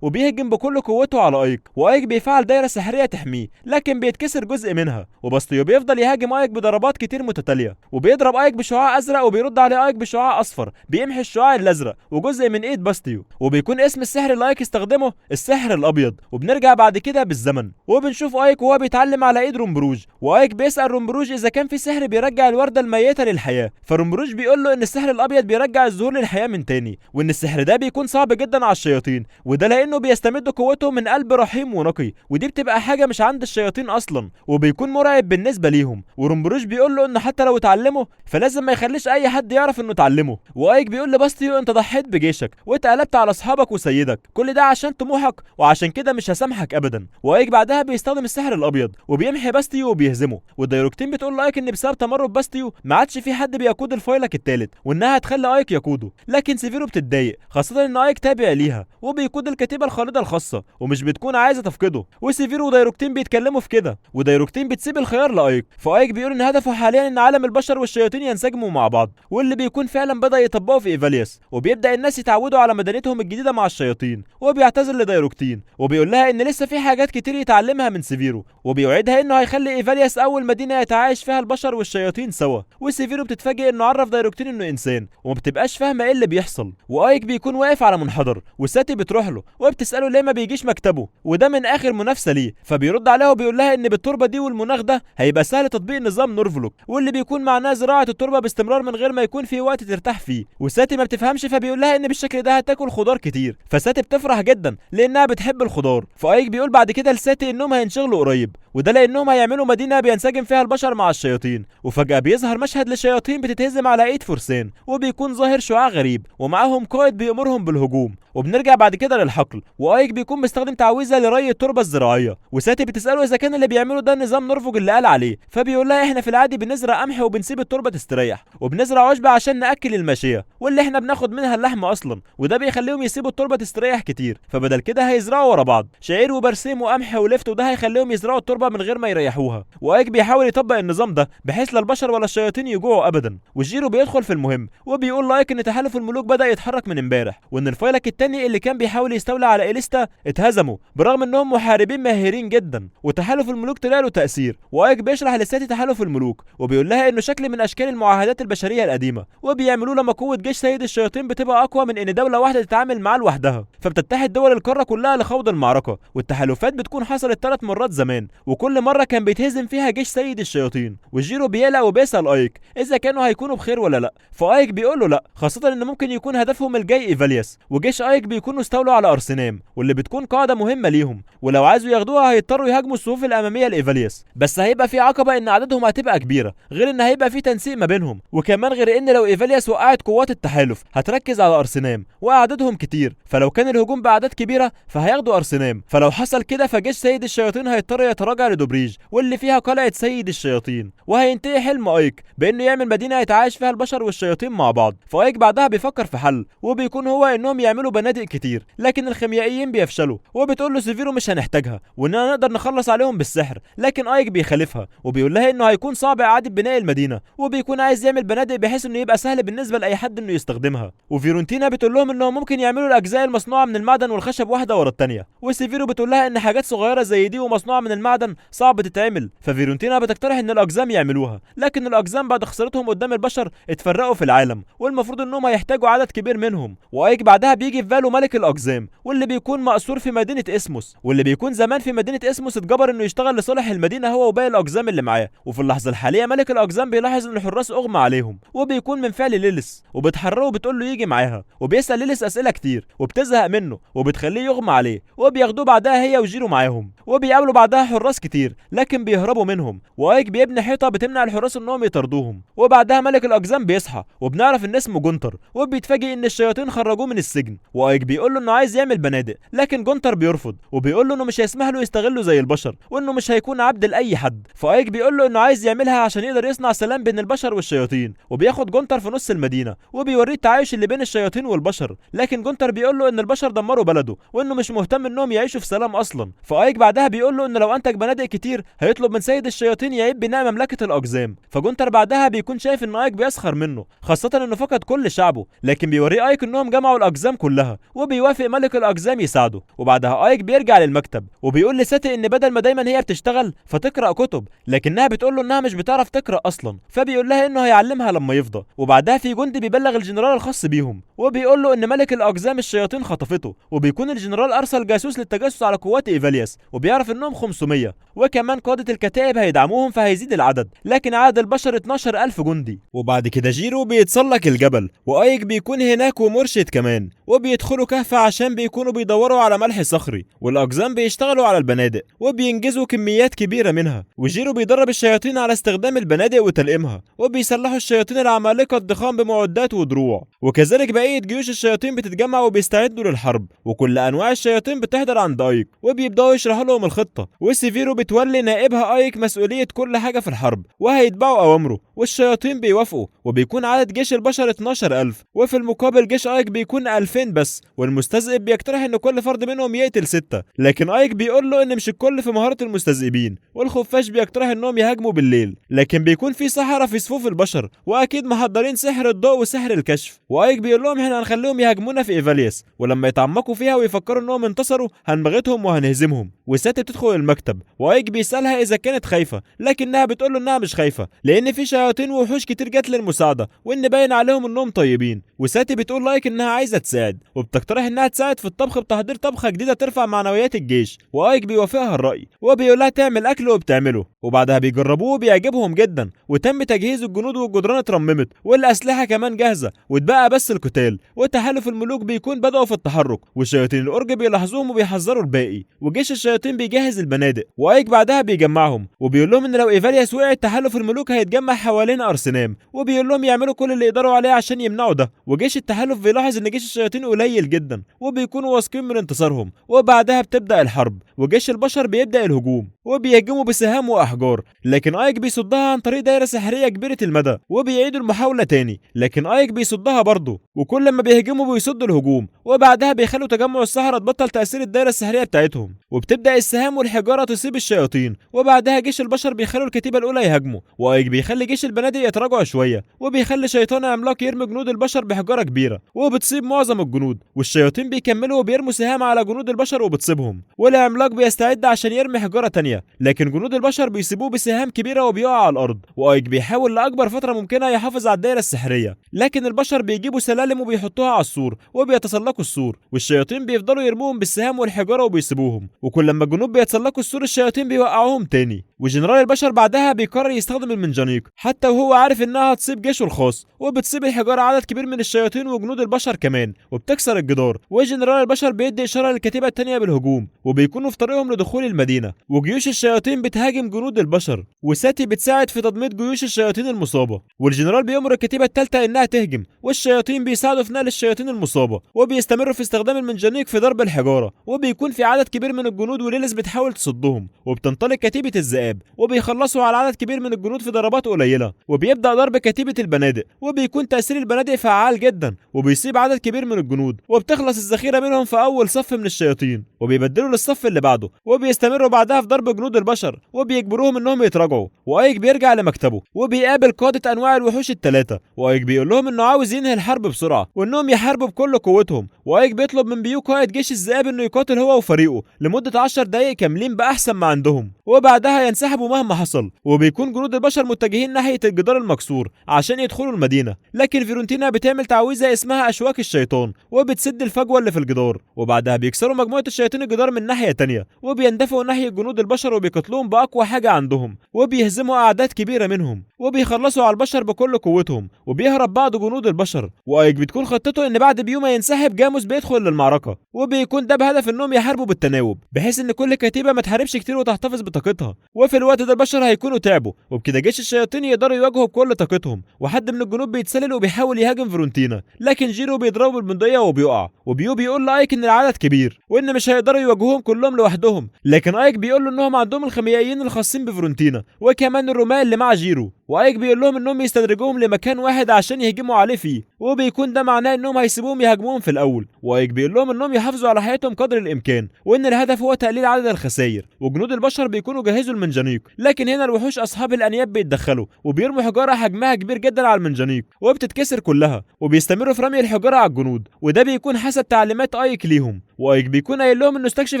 A: وبيهجم بكل قوته على ايك، وايك بيفعل دايره سحريه تحميه لكن بيتكسر جزء منها، وباستيو بيفضل يهاجم ايك بضربات كتير متتاليه، وبيضرب ايك بشعاع ازرق وبيرد عليه ايك بشعاع اصفر بيمحي الشعاع الازرق وجزء من ايد باستيو، وبيكون اسم السحر اللي ايك استخدمه السحر الابيض. وبنرجع بعد كده بالزمن وبنشوف ايك وهو بيتعلم على ايد رومبروج، وايك بيسأل رومبروج اذا كان في سحر بيرجع الورده الميته للحياه، فرومبروج بيقول له ان السحر الابيض بيرجع الزهور للحياه من تاني، وان السحر ده بيكون صعب جدا على الشياطين، وده لانه بيستمد قوته من قلب رحيم ونقي، ودي بتبقى حاجه مش عند الشياطين اصلا، وبيكون مرعب بالنسبه ليهم. ورومبروج بيقول له انه حتى لو اتعلمه فلازم ما يخليش اي حد يعرف انه اتعلمه. وايك بيقول لباستيو انت ضحيت بجيشك واتقلبت على اصحابك وسيدك، كل ده عشان طموحك وعشان كده مش هسامحك ابدا. وايك بعدها بيستخدم السحر الابيض وبيمحي باستيو وبيهزمه، والدايروكتين بتقول لايك ان بسبب تمرد باستيو ما عادش في حد بيقود الفيلق الثالث وانها هتخلي ايك يقوده، لكن سيفيرو بتتضايق خاصه ان ايك تابع ليها وبيقود الكتيبه الخالده الخاصه ومش بتكون عايزه تفقده، وسيفيرو ودايروكتين بيتكلموا في كده، ودايروكتين بتسيب الخيار لايك، فايك بيقول ان هدفه حاليا ان عالم البشر والشياطين ينسجموا مع بعض، واللي بيكون فعلا بدا يطبقه في ايفاليوس، وبيبدا الناس يتعودوا على مدينتهم الجديده مع الشياطين، وبيعتذر لدايروكتين وبيقول لها ان لسه في حاجات كتير يتعلمها من سيفيرو، وبيوعدها انه هيخلي ايفاليوس اول مدينه يتعايش فيها البشر والشياطين سوا. وسيفيرو بتتفاجئ انه عرف دايروكتين انه انسان وما بتبقاش فاهمه ايه اللي بيحصل، وايك بيكون واقف على منحدر وساتي بتروح له وبتساله ليه ما بيجيش مكتبه وده من اخر منافسه ليه، فبيرد عليها وبيقول لها ان بالتربه دي والمناخ ده هيبقى سهل تطبيق نظام نورفلوك، واللي بيكون معناه زراعه التربه باستمرار من غير ما يكون في وقت ترتاح فيه. وساتي ما بتفهمش فبيقول لها ان بالشكل ده هتاكل خضار كتير، فساتي بتفرح جدا لانها بتحب الخضار. فايك بيقول بعد كده لساتي انهم هينشغلوا قريب، وده لانهم هيعملوا مدينه بينسجم فيها البشر مع الشياطين. وفجاه بيظهر مشهد لشياطين بتتهزم على ايد فرسان، وبيكون ظاهر شعاع غريب ومعاهم قائد بيأمرهم بالهجوم. وبنرجع بعد كده للحقل، وايك بيكون مستخدم تعويذه لري التربه الزراعيه، وساتي بتساله اذا كان اللي بيعمله ده نظام نورفوج اللي قال عليه، فبيقول لها احنا في العادي بنزرع قمح وبنسيب التربه تستريح، وبنزرع عشبه عشان ناكل الماشيه واللي احنا بناخد منها اللحم اصلا، وده بيخليهم يسيبوا التربه تستريح كتير، فبدل كده هيزرعوا ورا بعض شعير وبرسيم وقمح ولفت، وده هيخليهم يزرعوا التربه من غير ما يريحوها. وايك بيحاول يطبق النظام ده بحيث لا البشر ولا الشياطين يجوعوا ابدا. وجيرو بيدخل في المهم وبيقول لايك ان تحالف الملوك بدا يتحرك من امبارح، وان الفيلق التاني اللي كان بيحاول يستولى على إليستا اتهزموا برغم انهم محاربين ماهرين جدا، وتحالف الملوك طلع له تاثير. وايك بيشرح لساتي تحالف الملوك وبيقول لها انه شكل من اشكال المعاهدات البشريه القديمه، وبيعملوه لما قوه جيش سيد الشياطين بتبقى اقوى من ان دوله واحده تتعامل معاه لوحدها، فبتتحد دول القاره كلها لخوض المعركه. والتحالفات بتكون حصلت 3 مرات زمان، وكل مره كان بيتهزم فيها جيش سيد الشياطين. وجيرو بيقلق وبيسال ايك اذا كانوا هيكونوا بخير ولا لا، فايك بيقول له لا، خاصه ان ممكن يكون هدفهم الجاي ايفاليوس، وجيش ايك بيكونوا استولوا على ارسنام واللي بتكون قاعده مهمه ليهم، ولو عايزوا ياخدوها هيضطروا يهاجموا الصفوف الاماميه لايفاليوس، بس هيبقى في عقبه ان عددهم هتبقى كبيره، غير ان هيبقى في تنسيق ما بينهم، وكمان غير ان لو ايفاليوس وقعت قوات التحالف هتركز على ارسنام واعدادهم كتير، فلو كان الهجوم باعداد كبيره فهياخدوا ارسنام، فلو حصل كده فجيش سيد الشياطين هيضطر يتراجع لدوبريج واللي فيها قلعه سيد الشياطين، وهينتهي حلم ايك بانه يعمل مدينه يتعايش فيها البشر والشياطين مع بعض. فايك بعدها بيفكر في حل، وبيكون هو انهم يعملوا بنادق كتير، لكن الخيميائيين بيفشلوا، وبتقول له سيفيرو مش هنحتاجها واننا نقدر نخلص عليهم بالسحر، لكن ايك بيخالفها وبيقول لها انه هيكون صعب اعاده بناء المدينه، وبيكون عايز يعمل بنادق بحيث انه يبقى سهل بالنسبه لاي حد انه يستخدمها. وفيرونتينا بتقول لهم انهم ممكن يعملوا الاجزاء المصنوعه من المعدن والخشب واحده ورا الثانيه، وسيفيرو بتقول لها ان حاجات صغيره زي دي ومصنوعه من المعدن صعب تتعمل، ففيرونتينا بتقترح ان الاقزام يعملوها، لكن الاقزام بعد خسارتهم قدام البشر اتفرقوا في العالم، والمفروض انهم هيحتاجوا عدد كبير منهم. وايك بعدها بيجي في باله ملك الاقزام، واللي بيكون مأسور في مدينه اسموس، واللي بيكون زمان في مدينه اسموس اتجبر انه يشتغل لصالح المدينه هو وباقي الاقزام اللي معاه. وفي اللحظه الحاليه ملك الاقزام بيلاحظ ان الحراس اغمى عليهم، وبيكون من فعل ليليس، وبتحرره وبتقول له يجي معاها، وبيسال ليليس اسئله كتير وبتزهق منه وبتخليه يغمى عليه، وبياخدوه بعدها هي وجيرو معاهم، وبيقابلوا بعدها حراس كتير لكن بيهربوا منهم، وايك بيبني حيطه بتمنع الحراس انهم يطردوهم. وبعدها ملك الاقزام بيصحى وبنعرف ان اسمه جونتر، وبيتفاجئ ان الشياطين خرجوه من السجن، وايك بيقول له انه عايز يعمل بنادق، لكن جونتر بيرفض وبيقول له انه مش هيسمح له يستغله زي البشر، وانه مش هيكون عبد لاي حد. فايك بيقول له انه عايز يعملها عشان يقدر يصنع سلام بين البشر والشياطين، وبياخد جونتر في نص المدينه وبيوريه التعايش اللي بين الشياطين والبشر، لكن جونتر بيقول له ان البشر دمروا بلده وانه مش مهتم انهم يعيشوا في سلام اصلا. فايك بعدها بيقول له ان لو انتج بنادق كتير هيطلب من سيد الشياطين يعيد بناء مملكه الاقزام. فجونتر بعدها بيكون شايف ان ايك بيسخر منه، خاصه انه فقد كل شعبه، لكن بيوريه ايك انهم جمعوا الاقزام كلها، وبيوافق ملك الاقزام يساعده. وبعدها ايك بيرجع للمكتب وبيقول لساتي ان بدل ما دايما هي بتشتغل فتقرا كتب، لكنها بتقول له انها مش بتعرف تقرا اصلا، فبيقول لها انه هيعلمها لما يفضى. وبعدها في جندي بيبلغ الجنرال الخاص بيهم وبيقول له ان ملك الاقزام الشياطين خطفته، وبيكون الجنرال ارسل جاسوس للتجسس على قوات ايفالياس، وبيعرف انهم 500، وكمان قاده الكتائب هيدعموهم فهيزيد العدد، لكن عدد البشر 12000 جندي. وبعد كده جيرو بيتسلق الجبل، وايك بيكون هناك ومرشد كمان، وبيدخلوا كهف عشان بيكونوا بيدوروا على ملح صخري، والاقزام بيشتغلوا على البنادق وبينجزوا كميات كبيره منها، وجيرو بيدرب الشياطين على استخدام البنادق وتلقيمها، وبيسلحوا الشياطين العمالقه الضخام بمعدات ودروع، وكذلك بقيه جيوش الشياطين بتتجمع وبيستعدوا للحرب، وكل انواع الشياطين بتحضر عند ايك وبيبداوا يشرحوا لهم الخطه، وسيفيرو بتولي نائبها ايك مسؤوليه كل حاجه في الحرب وهيتبعوا اوامره، والشياطين بيوافقوا، وبيكون عدد جيش البشر 12000، وفي المقابل جيش ايك بيكون 2000 بس، والمستذئب بيقترح ان كل فرد منهم يقتل 6، لكن ايك بيقول له ان مش الكل في مهاره المستذئبين، والخفاش بيقترح انهم يهاجموا بالليل، لكن بيكون في سحرة في صفوف البشر واكيد محضرين سحر الضوء وسحر الكشف، وايك بيقول لهم احنا هنخليهم يهاجمونا في ايفالياس، ولما يتعمقوا فيها ويفكروا انهم انتصروا هنبغتهم وهنهزمهم. وساتي بتدخل المكتب وايك بيسالها اذا كانت خايفه، لكنها بتقول له انها مش خايفه لان في شياطين ووحوش كتير جت للمساعده وان باين عليهم انهم طيبين. وساتي بتقول لايك انها عايزه تساعد وبتقترح انها تساعد في الطبخ بتحضير طبخه جديده ترفع معنويات الجيش، وايك بيوافقها الراي وبيقول لها تعمل اكل وبتعمله، وبعدها بيجربوه وبيعجبهم جدا، وتم تجهيز الجنود والجدران اترممت والاسلحه كمان جاهزه واتبقى بس القتال، وتحالف الملوك بيكون بدأوا في التحرك، وشياطين الأرج بيلاحظوهم وبيحذروا الباقي، وجيش الشياطين بيجهز البنادق، وايك بعدها بيجمعهم وبيقول لهم ان لو ايفالياس وقعت تحالف الملوك هيتجمع حوالين ارسنام، وبيقول لهم يعملوا كل اللي يقدروا عليه عشان يمنعوا ده. وجيش التحالف بيلاحظ ان جيش الشياطين قليل جدا وبيكونوا واثقين من انتصارهم، وبعدها بتبدأ الحرب، وجيش البشر بيبدأ الهجوم وبيهجموا بسهام واحجار، لكن ايك بيصدها عن طريق دايره سحريه كبيره المدى، وبيعيدوا المحاوله تاني لكن ايك بيصدها برضه، وكل ما بيهجموا بيصدوا الهجوم، وبعدها بيخلوا تجمع السحرة تبطل تأثير الدايرة السحرية بتاعتهم، وبتبدأ السهام والحجارة تصيب الشياطين، وبعدها جيش البشر بيخلوا الكتيبة الأولى يهاجموا، وايك بيخلي جيش البنادق يتراجعوا شوية، وبيخلي شيطان عملاق يرمي جنود البشر بحجارة كبيرة وبتصيب معظم الجنود، والشياطين بيكملوا وبيرموا سهام على جنود البشر وبتصيبهم، والعملاق بيستعد عشان يرمي حجارة تانية، لكن جنود البشر بيسيبوه بسهام كبيرة وبيقع على الأرض، وايك بيحاول لأكبر فترة ممكنة يحافظ على الدايرة السحرية، لكن البشر بيجيبوا سلالم وبيحطوها على السور وبيتسلقوا السور، والشياطين بيفضلوا يرموهم بالسهام والحجاره وبيسيبوهم، وكل لما الجنود بيتسلقوا السور الشياطين بيوقعوهم تاني، وجنرال البشر بعدها بيقرر يستخدم المنجنيق حتى وهو عارف انها هتصيب جيشه الخاص، وبتصيب الحجاره عدد كبير من الشياطين وجنود البشر كمان وبتكسر الجدار، وجنرال البشر بيدي اشاره للكتيبه التانيه بالهجوم، وبيكونوا في طريقهم لدخول المدينه، وجيوش جيوش الشياطين بتهاجم جنود البشر، وساتي بتساعد في تدمير جيوش الشياطين المصابة، والجنرال بيأمر الكتيبة الثالثة انها تهجم، والشياطين بيساعدوا في نقل الشياطين المصابة، وبيستمروا في استخدام المنجنيق في ضرب الحجارة، وبيكون في عدد كبير من الجنود وليلس بتحاول تصدهم، وبتنطلق كتيبة الذئاب، وبيخلصوا على عدد كبير من الجنود في ضربات قليلة، وبيبدأ ضرب كتيبة البنادق، وبيكون تأثير البنادق فعال جدا، وبيصيب عدد كبير من الجنود، وبتخلص الذخيرة منهم في أول صف من الشياطين، وبيبدلوا للصف اللي بعده، وبيستمروا بعدها في ضرب جنود البشر، وبيجبروهم انهم يتراجعوا، وايك بيرجع لمكتبه، وبيقابل قادة انواع الوحوش الثلاثة، وايك بيقول لهم انه عاوز ينهي الحرب بسرعة، وانهم يحاربوا بكل قوتهم، وايك بيطلب من بيو قائد جيش الذئاب انه يقاتل هو وفريقه لمدة 10 دقايق كاملين بأحسن ما عندهم، وبعدها ينسحبوا مهما حصل، وبيكون جنود البشر متجهين ناحية الجدار المكسور عشان يدخلوا المدينة، لكن فيرونتينا بتعمل تعويذة اسمها أشواك الشيطان، وبتسد الفجوة اللي في الجدار، وبعدها بيكسروا مجموعة الشياطين الجدار من ناحية تانية، وبيندفعوا ناحية جنود البشر وبيقتلوهم بأقوى حاجة عندهم، وبيهزموا أعداد كبيرة منهم، وبيخلصوا على البشر بكل قوتهم، وبيهرب بعض جنود البشر، وايك بتكون خطته ان بعد بيو ما ينسحب جاموس بيدخل للمعركة، وبيكون ده بهدف انهم يحاربوا بالتناوب، بحيث ان كل كتيبة ما تحاربش كتير وتحتفظ بطاقتها، وفي الوقت ده البشر هيكونوا تعبوا، وبكده جيش الشياطين يقدروا يواجهوا بكل طاقتهم، وحد من الجنود بيتسلل وبيحاول يهاجم فيرونتينا، لكن جيرو بيضربه بالبندقية وبيقع، وبيو بيقول لايك ان العدد كبير وان مش هيقدروا يواجهوهم كلهم لوحدهم، لكن ايك بيقول له انهم عندهم الخيميائيين الخاصين بفيرونتينا وكمان الرماة اللي مع جيرو، وايك بيقول لهم انهم يستدرجوهم لمكان واحد عشان يهجموا عليه فيه، وبيكون ده معناه انهم هيسيبوهم يهاجموهم في الاول، وايك بيقول لهم انهم يحافظوا على حياتهم قدر الامكان، وان الهدف هو تقليل عدد الخسائر، وجنود البشر بيكونوا جهزوا المنجنيق، لكن هنا الوحوش اصحاب الانياب بيتدخلوا وبيرموا حجاره حجمها كبير جدا على المنجنيق وبتتكسر كلها، وبيستمروا في رمي الحجاره على الجنود، وده بيكون حسب تعليمات ايك ليهم، وايك بيكون قايل لهم انه استكشف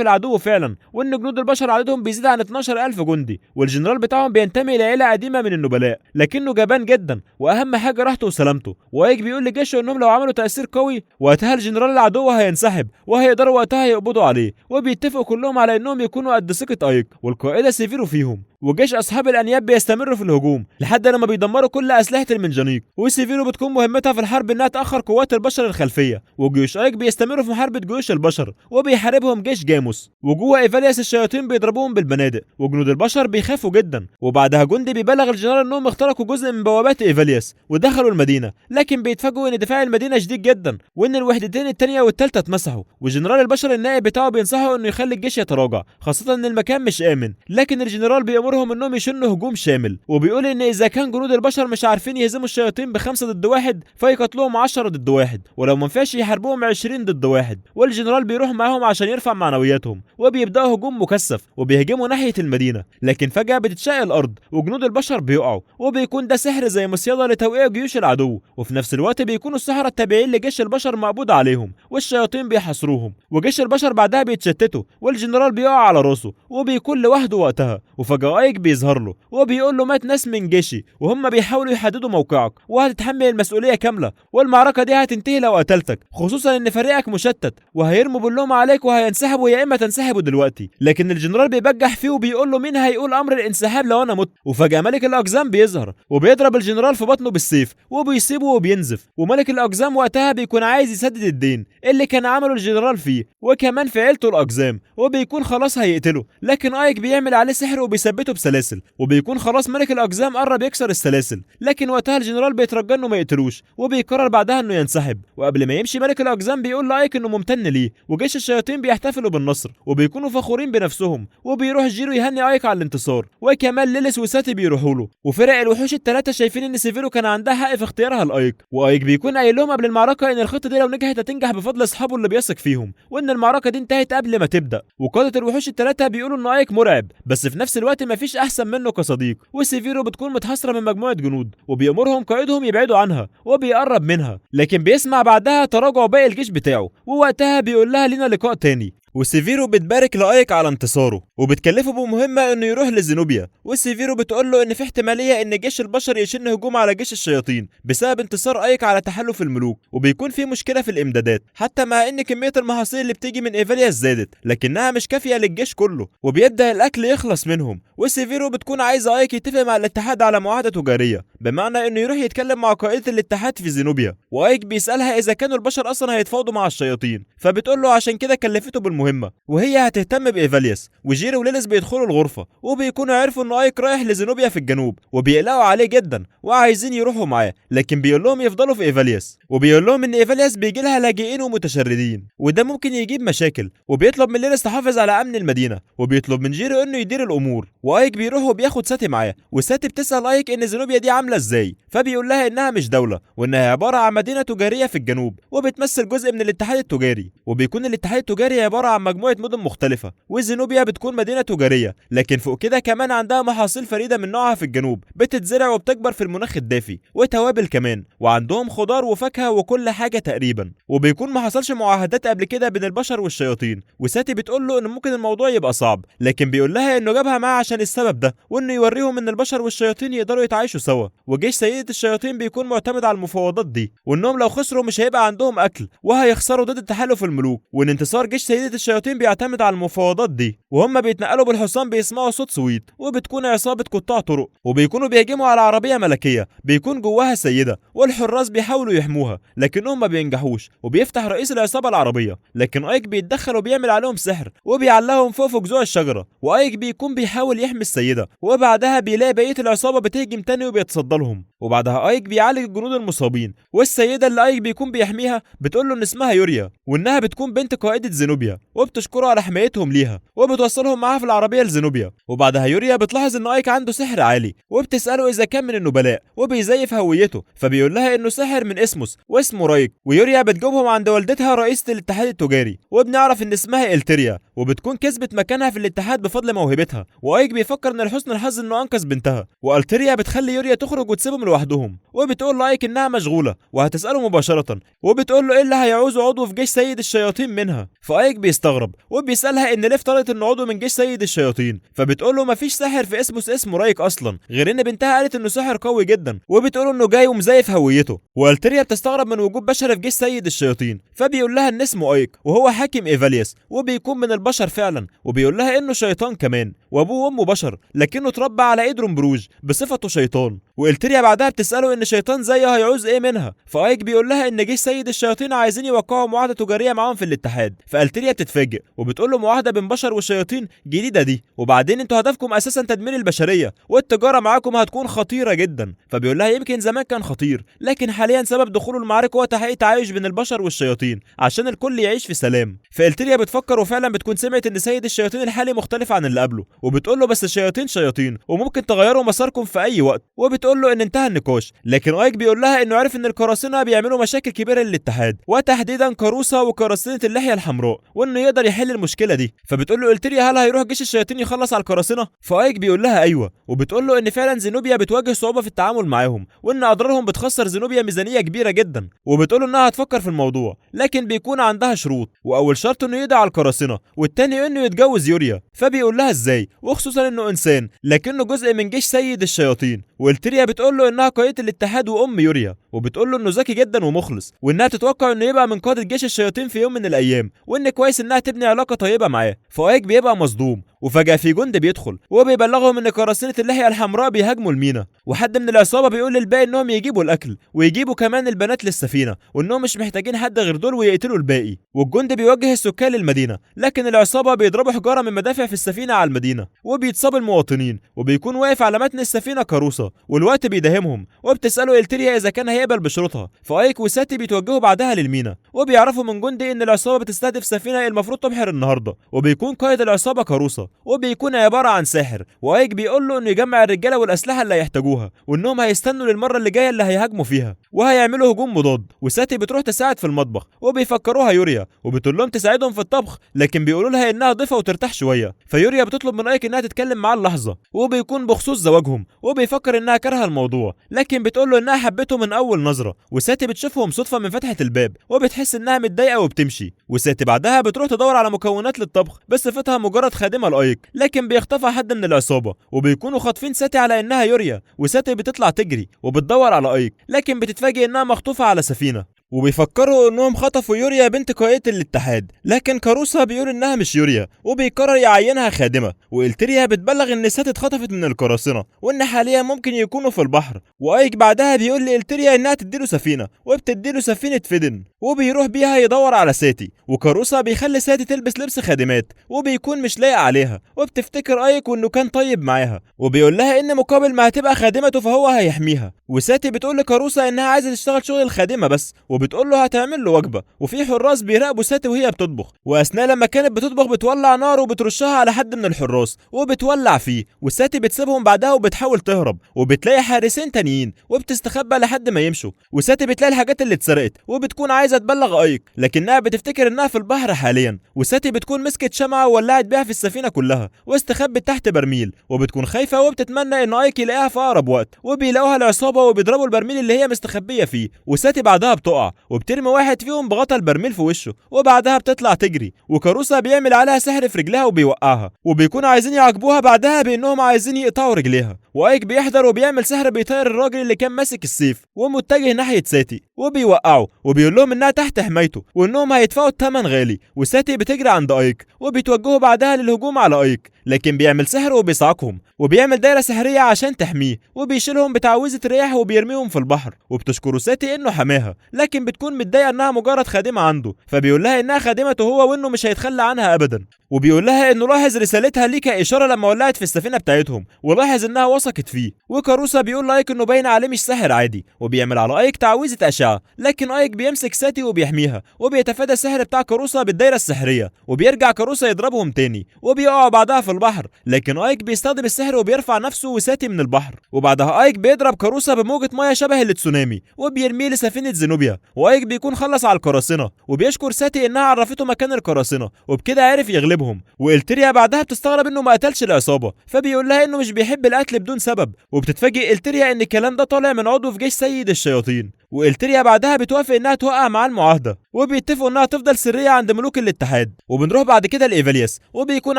A: العدو فعلا، وان جنود البشر عددهم بيزيد عن 12000 جندي، والجنرال بتاعهم بينتمي لعيله قديمه من النبلاء، لكنه جبان جدا، واهم حاجه راحته وسلامته، وايك بيقول لجيشه انهم لو عملوا تاثير قوي وقتها الجنرال العدو هينسحب وهيقدروا وقتها يقبضوا عليه، وبيتفقوا كلهم على انهم يكونوا قد ثقه ايك والقائده سيفيرو فيهم، وجيش اصحاب الانياب بيستمروا في الهجوم لحد لما بيدمروا كل اسلحه المنجنيق، وسيفيرو بتكون مهمتها في الحرب انها تاخر قوات البشر الخلفيه، وجيوش ايك بيستمروا في محاربه جيوش البشر وبيحاربهم جيش جاموس، وجوه ايفالياس الشياطين بيضربوهم بالبنادق، وجنود البشر بيخافوا جدا، وبعدها جندي بيبلغ الجنرال انهم اخترقوا جزء من بوابات ايفالياس ودخلوا المدينه، لكن بيتفاجئوا ان دفاع المدينه شديد جدا، وان الوحدتين الثانيه والثالثه اتمسحوا، وجنرال البشر النائب بتاعه بينصحه انه يخلي الجيش يتراجع، خاصه ان المكان مش امن، لكن الجنرال بيامرهم انهم يشنوا هجوم شامل، وبيقول ان اذا كان جنود البشر مش عارفين يهزموا الشياطين ب5 ضد 1 فيقتلوهم 10 ضد 1، ولو ما ينفعش يحاربوهم 20 ضد 1، والجنرال بيروح معاهم عشان يرفع معنوياتهم، وبيبداوا هجوم مكثف وبيهجموا ناحيه المدينه، لكن فجاه بتتشق الارض وجنود البشر بيقعوا، وبيكون ده سحر زي مصيده لتوقيع جيوش العدو، وفي نفس الوقت بيكونوا السحرة التابعين لجيش البشر مقبوض عليهم، والشياطين بيحاصروهم، وجيش البشر بعدها بيتشتتوا، والجنرال بيقع على راسه وبيكون لوحده وقتها، وفجاه ايك بيظهر له وبيقول له مات ناس من جيشي وهم بيحاولوا يحددوا موقعك وهتتحمل المسؤوليه كامله، والمعركه دي هتنتهي لو قتلتك، خصوصا ان فريقك مشتت وهيرموا باللوم عليك وهينسحبوا يا اما تنسحبوا دلوقتي، لكن الجنرال بيبجح فيه وبيقول له مين هيقول امر الانسحاب لو انا مت، وفجاه ملك الاقزام بيظهر وبيضرب الجنرال في بطنه بالسيف وبيسيبه وبينزف، وملك الاقزام وقتها بيكون عايز يسدد الدين اللي كان عمله الجنرال فيه وكمان في عيلته الاقزام، وبيكون خلاص هيقتله، لكن ايك بيعمل عليه سحر وبيثبته بسلاسل، وبيكون خلاص ملك الاقزام قرب يكسر السلاسل، لكن وقتها الجنرال بيترجى انه ما يقتلوش، وبيقرر بعدها انه ينسحب، وقبل ما يمشي ملك الاقزام بيقول لايك انه ممتن ليه، وجيش الشياطين بيحتفلوا بالنصر وبيكونوا فخورين بنفسهم، وبيروح جيرو يهني ايك على الانتصار، وكمان ليلس وساتي بيروحوا له، وفرق الوحوش الثلاثه شايفين ان سيفيرو كان عندها حق في اختيارها لايك، وايك بيكون قايل لهم قبل المعركه ان الخطه دي لو نجحت هتنجح بفضل اصحابه اللي بيثق فيهم، وان المعركه دي انتهت قبل ما تبدا، وقاده الوحوش الثلاثه بيقولوا ان ايك مرعب بس في نفس الوقت مفيش احسن منه كصديق، وسيفيرو بتكون متحصره من مجموعه جنود وبيامرهم قائدهم يبعدوا عنها وبيقرب منها، لكن بيسمع بعدها تراجع باقي الجيش بتاعه، ووقتها بيقول لها لينا لقاء تاني، وسيفيرو بتبارك لايك على انتصاره وبتكلفه بمهمه انه يروح لزينوبيا، وسيفيرو بتقول له ان في احتماليه ان جيش البشر يشن هجوم على جيش الشياطين بسبب انتصار ايك على تحالف الملوك، وبيكون في مشكله في الامدادات حتى مع ان كميه المحاصيل اللي بتيجي من ايفالياس زادت لكنها مش كافيه للجيش كله، وبيبدا الاكل يخلص منهم، وسيفيرو بتكون عايزه ايك يتفق مع الاتحاد على معاهده تجاريه بمعنى انه يروح يتكلم مع قائده الاتحاد في زينوبيا، وايك بيسالها اذا كانوا البشر اصلا هيتفاوضوا مع الشياطين، فبتقول له عشان كده كلفته بالمهمه مهمة، وهي هتهتم بإيفاليوس. وجيري وليليس بيدخلوا الغرفة وبيكونوا عرفوا إن أيك رايح لزينوبيا في الجنوب، وبيقلقوا عليه جدا وعايزين يروحوا معاه، لكن بيقول لهم يفضلوا في إيفاليوس، وبيقول لهم إن إيفاليوس بيجي لها لاجئين ومتشردين وده ممكن يجيب مشاكل، وبيطلب من ليليس تحافظ على أمن المدينة، وبيطلب من جيري إنه يدير الأمور. وأيك بيروح وبياخد ساتي معاه، وساتي بتسأل أيك إن زينوبيا دي عاملة إزاي، فبيقول لها إنها مش دولة، وإنها عبارة عن مدينة تجارية في الجنوب وبتمثل جزء من الاتحاد التجاري. وبيكون الاتحاد التجاري عبارة عن مجموعة مدن مختلفة، وزينوبيا بتكون مدينة تجارية، لكن فوق كده كمان عندها محاصيل فريدة من نوعها في الجنوب بتتزرع وبتكبر في المناخ الدافي، وتوابل كمان، وعندهم خضار وفاكهة وكل حاجة تقريبا. وبيكون ما حصلش معاهدات قبل كده بين البشر والشياطين، وساتي بتقول له ان ممكن الموضوع يبقى صعب، لكن بيقول لها انه جابها معاه عشان السبب ده، وانه يوريهم ان البشر والشياطين يقدروا يتعايشوا سوا. وجيش سيدة الشياطين بيكون معتمد على المفاوضات دي، وانهم لو خسروا مش هيبقى عندهم اكل وهيخسروا ضد تحالف الملوك، وان انتصار جيش سيدة الشياطين بيعتمد على المفاوضات دي. وهم بيتنقلوا بالحصان بيسمعوا صوت سويت، وبتكون عصابة قطاع طرق، وبيكونوا بيهجموا على عربية ملكية بيكون جواها سيدة، والحراس بيحاولوا يحموها لكنهم ما بينجحوش، وبيفتح رئيس العصابة العربية، لكن ايك بيتدخل وبيعمل عليهم سحر وبيعلقهم فوق جذوع الشجرة، وايك بيكون بيحاول يحمي السيدة، وبعدها بيلاقي بقية العصابة بتهجم تاني وبيتصدى لهم. وبعدها ايك بيعالج الجنود المصابين، والسيدة اللي ايك بيكون بيحميها بتقول له ان اسمها يوريا، وانها بتكون بنت قائدة زينوبيا، وبتشكره على حمايتهم ليها، وبتوصلهم معاها في العربية لزينوبيا. وبعدها يوريا بتلاحظ ان ايك عنده سحر عالي، وبتسأله اذا كان من النبلاء، وبيزيف هويته، فبيقول لها انه ساحر من اسموس واسمه رايك. ويوريا بتجيبهم عند والدتها رئيسة الاتحاد التجاري، وبنعرف ان اسمها التيريا، وبتكون كسبت مكانها في الاتحاد بفضل موهبتها. وايك بيفكر ان لحسن الحظ انه انقذ بنتها، والتيريا بتخلي يوريا تخرج وتسيبهم لوحدهم، وبتقول لايك انها مشغوله وهتساله مباشره، وبتقول له ايه اللي هيعوزه عضو في جيش سيد الشياطين منها. فايك بيستغرب وبيسالها ان ليه افترضت انه عضو من جيش سيد الشياطين، فبتقول له مفيش ساحر في اسمه رايك اصلا، غير ان بنتها قالت انه ساحر قوي جدا، وبتقول انه جاي ومزيف هويته. والتيريا بتستغرب من وجود بشر في جيش سيد الشياطين، فبيقول لها ان اسمه ايك وهو حاكم ايفاليوس، وبيكون من البشر فعلا، وبيقول لها انه شيطان كمان، وابوه وامه بشر لكنه اتربى على ايد رومبروج بصفته شيطان. والتيريا بعدها بتساله ان شيطان زيه هيعوز ايه منها، فايك بيقول لها ان جيش سيد الشياطين عايزين يوقعوا معاهده تجاريه معاهم في الاتحاد. فالتيريا بتتفاجئ وبتقول له معاهده بين بشر وشياطين جديده دي، وبعدين انتوا هدفكم اساسا تدمير البشريه، والتجاره معاكم هتكون خطيره جدا. فبيقول لها يمكن زمان كان خطير، لكن حاليا سبب دخوله المعارك هو تحقيق تعايش بين البشر والشياطين عشان الكل يعيش في سلام. فالتيريا بتفكر وفعلا بتكون سمعت ان سيد الشياطين الحالي مختلف عن اللي قبله، وبتقول له بس الشياطين شياطين وممكن تغيروا مساركم في اي وقت، وبتقول له ان انتهى النقاش. لكن ايك بيقول لها انه عارف ان القراصنه بيعملوا مشاكل كبيره للاتحاد، وتحديدا كاروسا وقراصنه اللحيه الحمراء، وانه يقدر يحل المشكله دي. فبتقول له التيريا هل هيروح جيش الشياطين يخلص على القراصنه؟ فايك بيقول لها ايوه، وبتقول له ان فعلا زينوبيا بتواجه صعوبه في التعامل معاهم، وان اضرارهم بتخسر زينوبيا ميزانيه كبيره جدا، وبتقول له انها هتفكر في الموضوع لكن بيكون عندها شروط، واول شرط انه يدعى على القراصنه، والتاني انه يتجوز يوريا. فبيقول لها ازاي، وخصوصا انه انسان لكنه جزء من جيش سيد الشياطين. والتيريا بتقول له انها قائده الاتحاد وام يوريا، وبتقول له انه ذكي جدا ومخلص، وانها تتوقع انه يبقى من قاده جيش الشياطين في يوم من الايام، وان كويس انها تبني علاقه طيبه معاه. فايك بيبقى مصدوم، وفجاه في جندي بيدخل وبيبلغهم ان قراصنه اللحيه الحمراء بيهاجموا المينا، وحد من العصابه بيقول للباقي انهم يجيبوا الاكل ويجيبوا كمان البنات للسفينه، وانهم مش محتاجين حد غير دول ويقتلوا الباقي. والجندي بيوجه السكان للمدينه، لكن العصابه بيضربوا حجاره من مدافع في السفينه على المدينه، وبيتصاب المواطنين، وبيكون واقف على متن السفينه كاروسا، والوقت بيداهمهم، وبتساله التيريا اذا كان هيقبل بشروطها. فايك وساتي بيتوجهوا بعدها للمينا، وبيعرفوا من جندي ان العصابه بتستهدف سفينه المفروض تبحر النهارده، وبيكون قائد العصابه كاروسا، وبيكون عباره عن ساحر. وايك بيقول له انه يجمع الرجاله والاسلحه اللي هيحتاجوها، وانهم هيستنوا للمره اللي جايه اللي هيهاجموا فيها، وهيعملوا هجوم مضاد. وساتي بتروح تساعد في المطبخ، وبيفكروها يوريا، وبتقول لهم تساعدهم في الطبخ، لكن بيقولوا لها انها ضيفه وترتاح شويه. فيوريا بتطلب من ايك انها تتكلم معاه اللحظه، وبيكون بخصوص زواجهم، وبيفكر انها كارهه الموضوع، لكن بتقول له انها حبته من اول نظره. وساتي بتشوفهم صدفه من فتحه الباب، وبتحس انها متضايقه وبتمشي. وساتي بعدها بتروح تدور على مكونات للطبخ بصفتها مجرد خادمه لايك، لكن بيخطفها حد من العصابه، وبيكونوا خاطفين ساتي على انها يوريا. وساتي بتطلع تجري وبتدور على ايك، لكن بتتفاجئ انها مخطوفه على سفينه، وبيفكروا انهم خطفوا يوريا بنت قائدة الاتحاد، لكن كاروسا بيقول انها مش يوريا وبيقرر يعينها خادمة. وإلتريا بتبلغ ان سات اتخطفت من القراصنة وان حاليا ممكن يكونوا في البحر. وايك بعدها بيقول لإلتريا انها تديله سفينة وبتديله سفينة فيدن وبيروح بيها يدور على ساتي. وكاروسا بيخلي ساتي تلبس لبس خادمات وبيكون مش لايق عليها وبتفتكر ايك وانه كان طيب معاها وبيقول لها ان مقابل ما هتبقى خادمته فهو هيحميها. وساتي بتقول لكاروسا انها عايزه تشتغل شغل الخادمه بس، وبتقول له هتعمل له وجبه. وفي حراس بيراقبوا ساتي وهي بتطبخ، واثناء لما كانت بتطبخ بتولع نار وبترشها على حد من الحراس وبتولع فيه. وساتي بتسيبهم بعدها وبتحاول تهرب وبتلاقي حارسين تانيين وبتستخبى لحد ما يمشوا. وساتي بتلاقي الحاجات اللي اتسرقت وبتكون عايزه تبلغ ايك، لكنها بتفتكر انها في البحر حاليا. وساتي بتكون مسكت شمعه وولعت بيها في السفينه كلها واستخبت تحت برميل، وبتكون خايفه وبتتمنى ان ايك يلاقيها في اقرب وقت. وبيلاقوها العصابه وبيضربوا البرميل اللي هي مستخبيه فيه. وساتي بعدها بتقع وبترمي واحد فيهم بغطا البرميل في وشه، وبعدها بتطلع تجري. وكاروسا بيعمل عليها سحر في رجلها وبيوقعها، وبيكونوا عايزين يعاقبوها بعدها بانهم عايزين يقطعوا رجليها. وايك بيحضر وبيعمل سحر بيطير الراجل اللي كان ماسك السيف ومتجه ناحيه ساتي وبيوقعه، وبيقول لهم انها تحت حمايته وانهم هيدفعوا الثمن غالي. وساتي بتجري عند ايك وبيتوجهوا بعدها للهجوم على ايك، لكن بيعمل سحر وبيصعقهم وبيعمل دايره سحريه عشان تحميه، وبيشيلهم بتعويذه رياح وبيرميهم في البحر. وبتشكر ساتي انه حماها، لكن بتكون متضايقه انها مجرد خادمه عنده، فبيقول لها انها خادمته هو وانه مش هيتخلى عنها ابدا. وبيقول لها انه لاحظ رسالتها ليه كاشاره لما ولعت في السفينه بتاعتهم، ولاحظ انها وثقت فيه. وكاروسا بيقول لايك انه باين عليه مش ساحر عادي، وبيعمل على ايك تعويذه اشعه، لكن ايك بيمسك ساتي وبيحميها وبيتفادى السحر بتاع كاروسا بالدايره السحريه. وبيرجع كاروسا يضربهم تاني وبيقعوا بعدها في البحر، لكن ايك بيستخدم السحر وبيرفع نفسه وساتي من البحر. وبعدها ايك بيضرب كاروسا بموجه ميه شبه التسونامي وبيرميه لسفينه زينوبيا. وايك بيكون خلص على القراصنه وبيشكر ساتي انها عرفته مكان القراصنه، وبكده عرف يغلبهم. وإلتريا بعدها بتستغرب انه ما قتلش العصابه، فبيقول لها انه مش بيحب القتل بدون سبب. وبتتفاجئ إلتريا ان الكلام ده طالع من عضو في جيش سيد الشياطين. وإلتريا بعدها بتوافق انها توقع معاه المعاهده، وبيتفقوا انها تفضل سريه عند ملوك الاتحاد. وبنروح بعد كده لايفالياس، وبيكون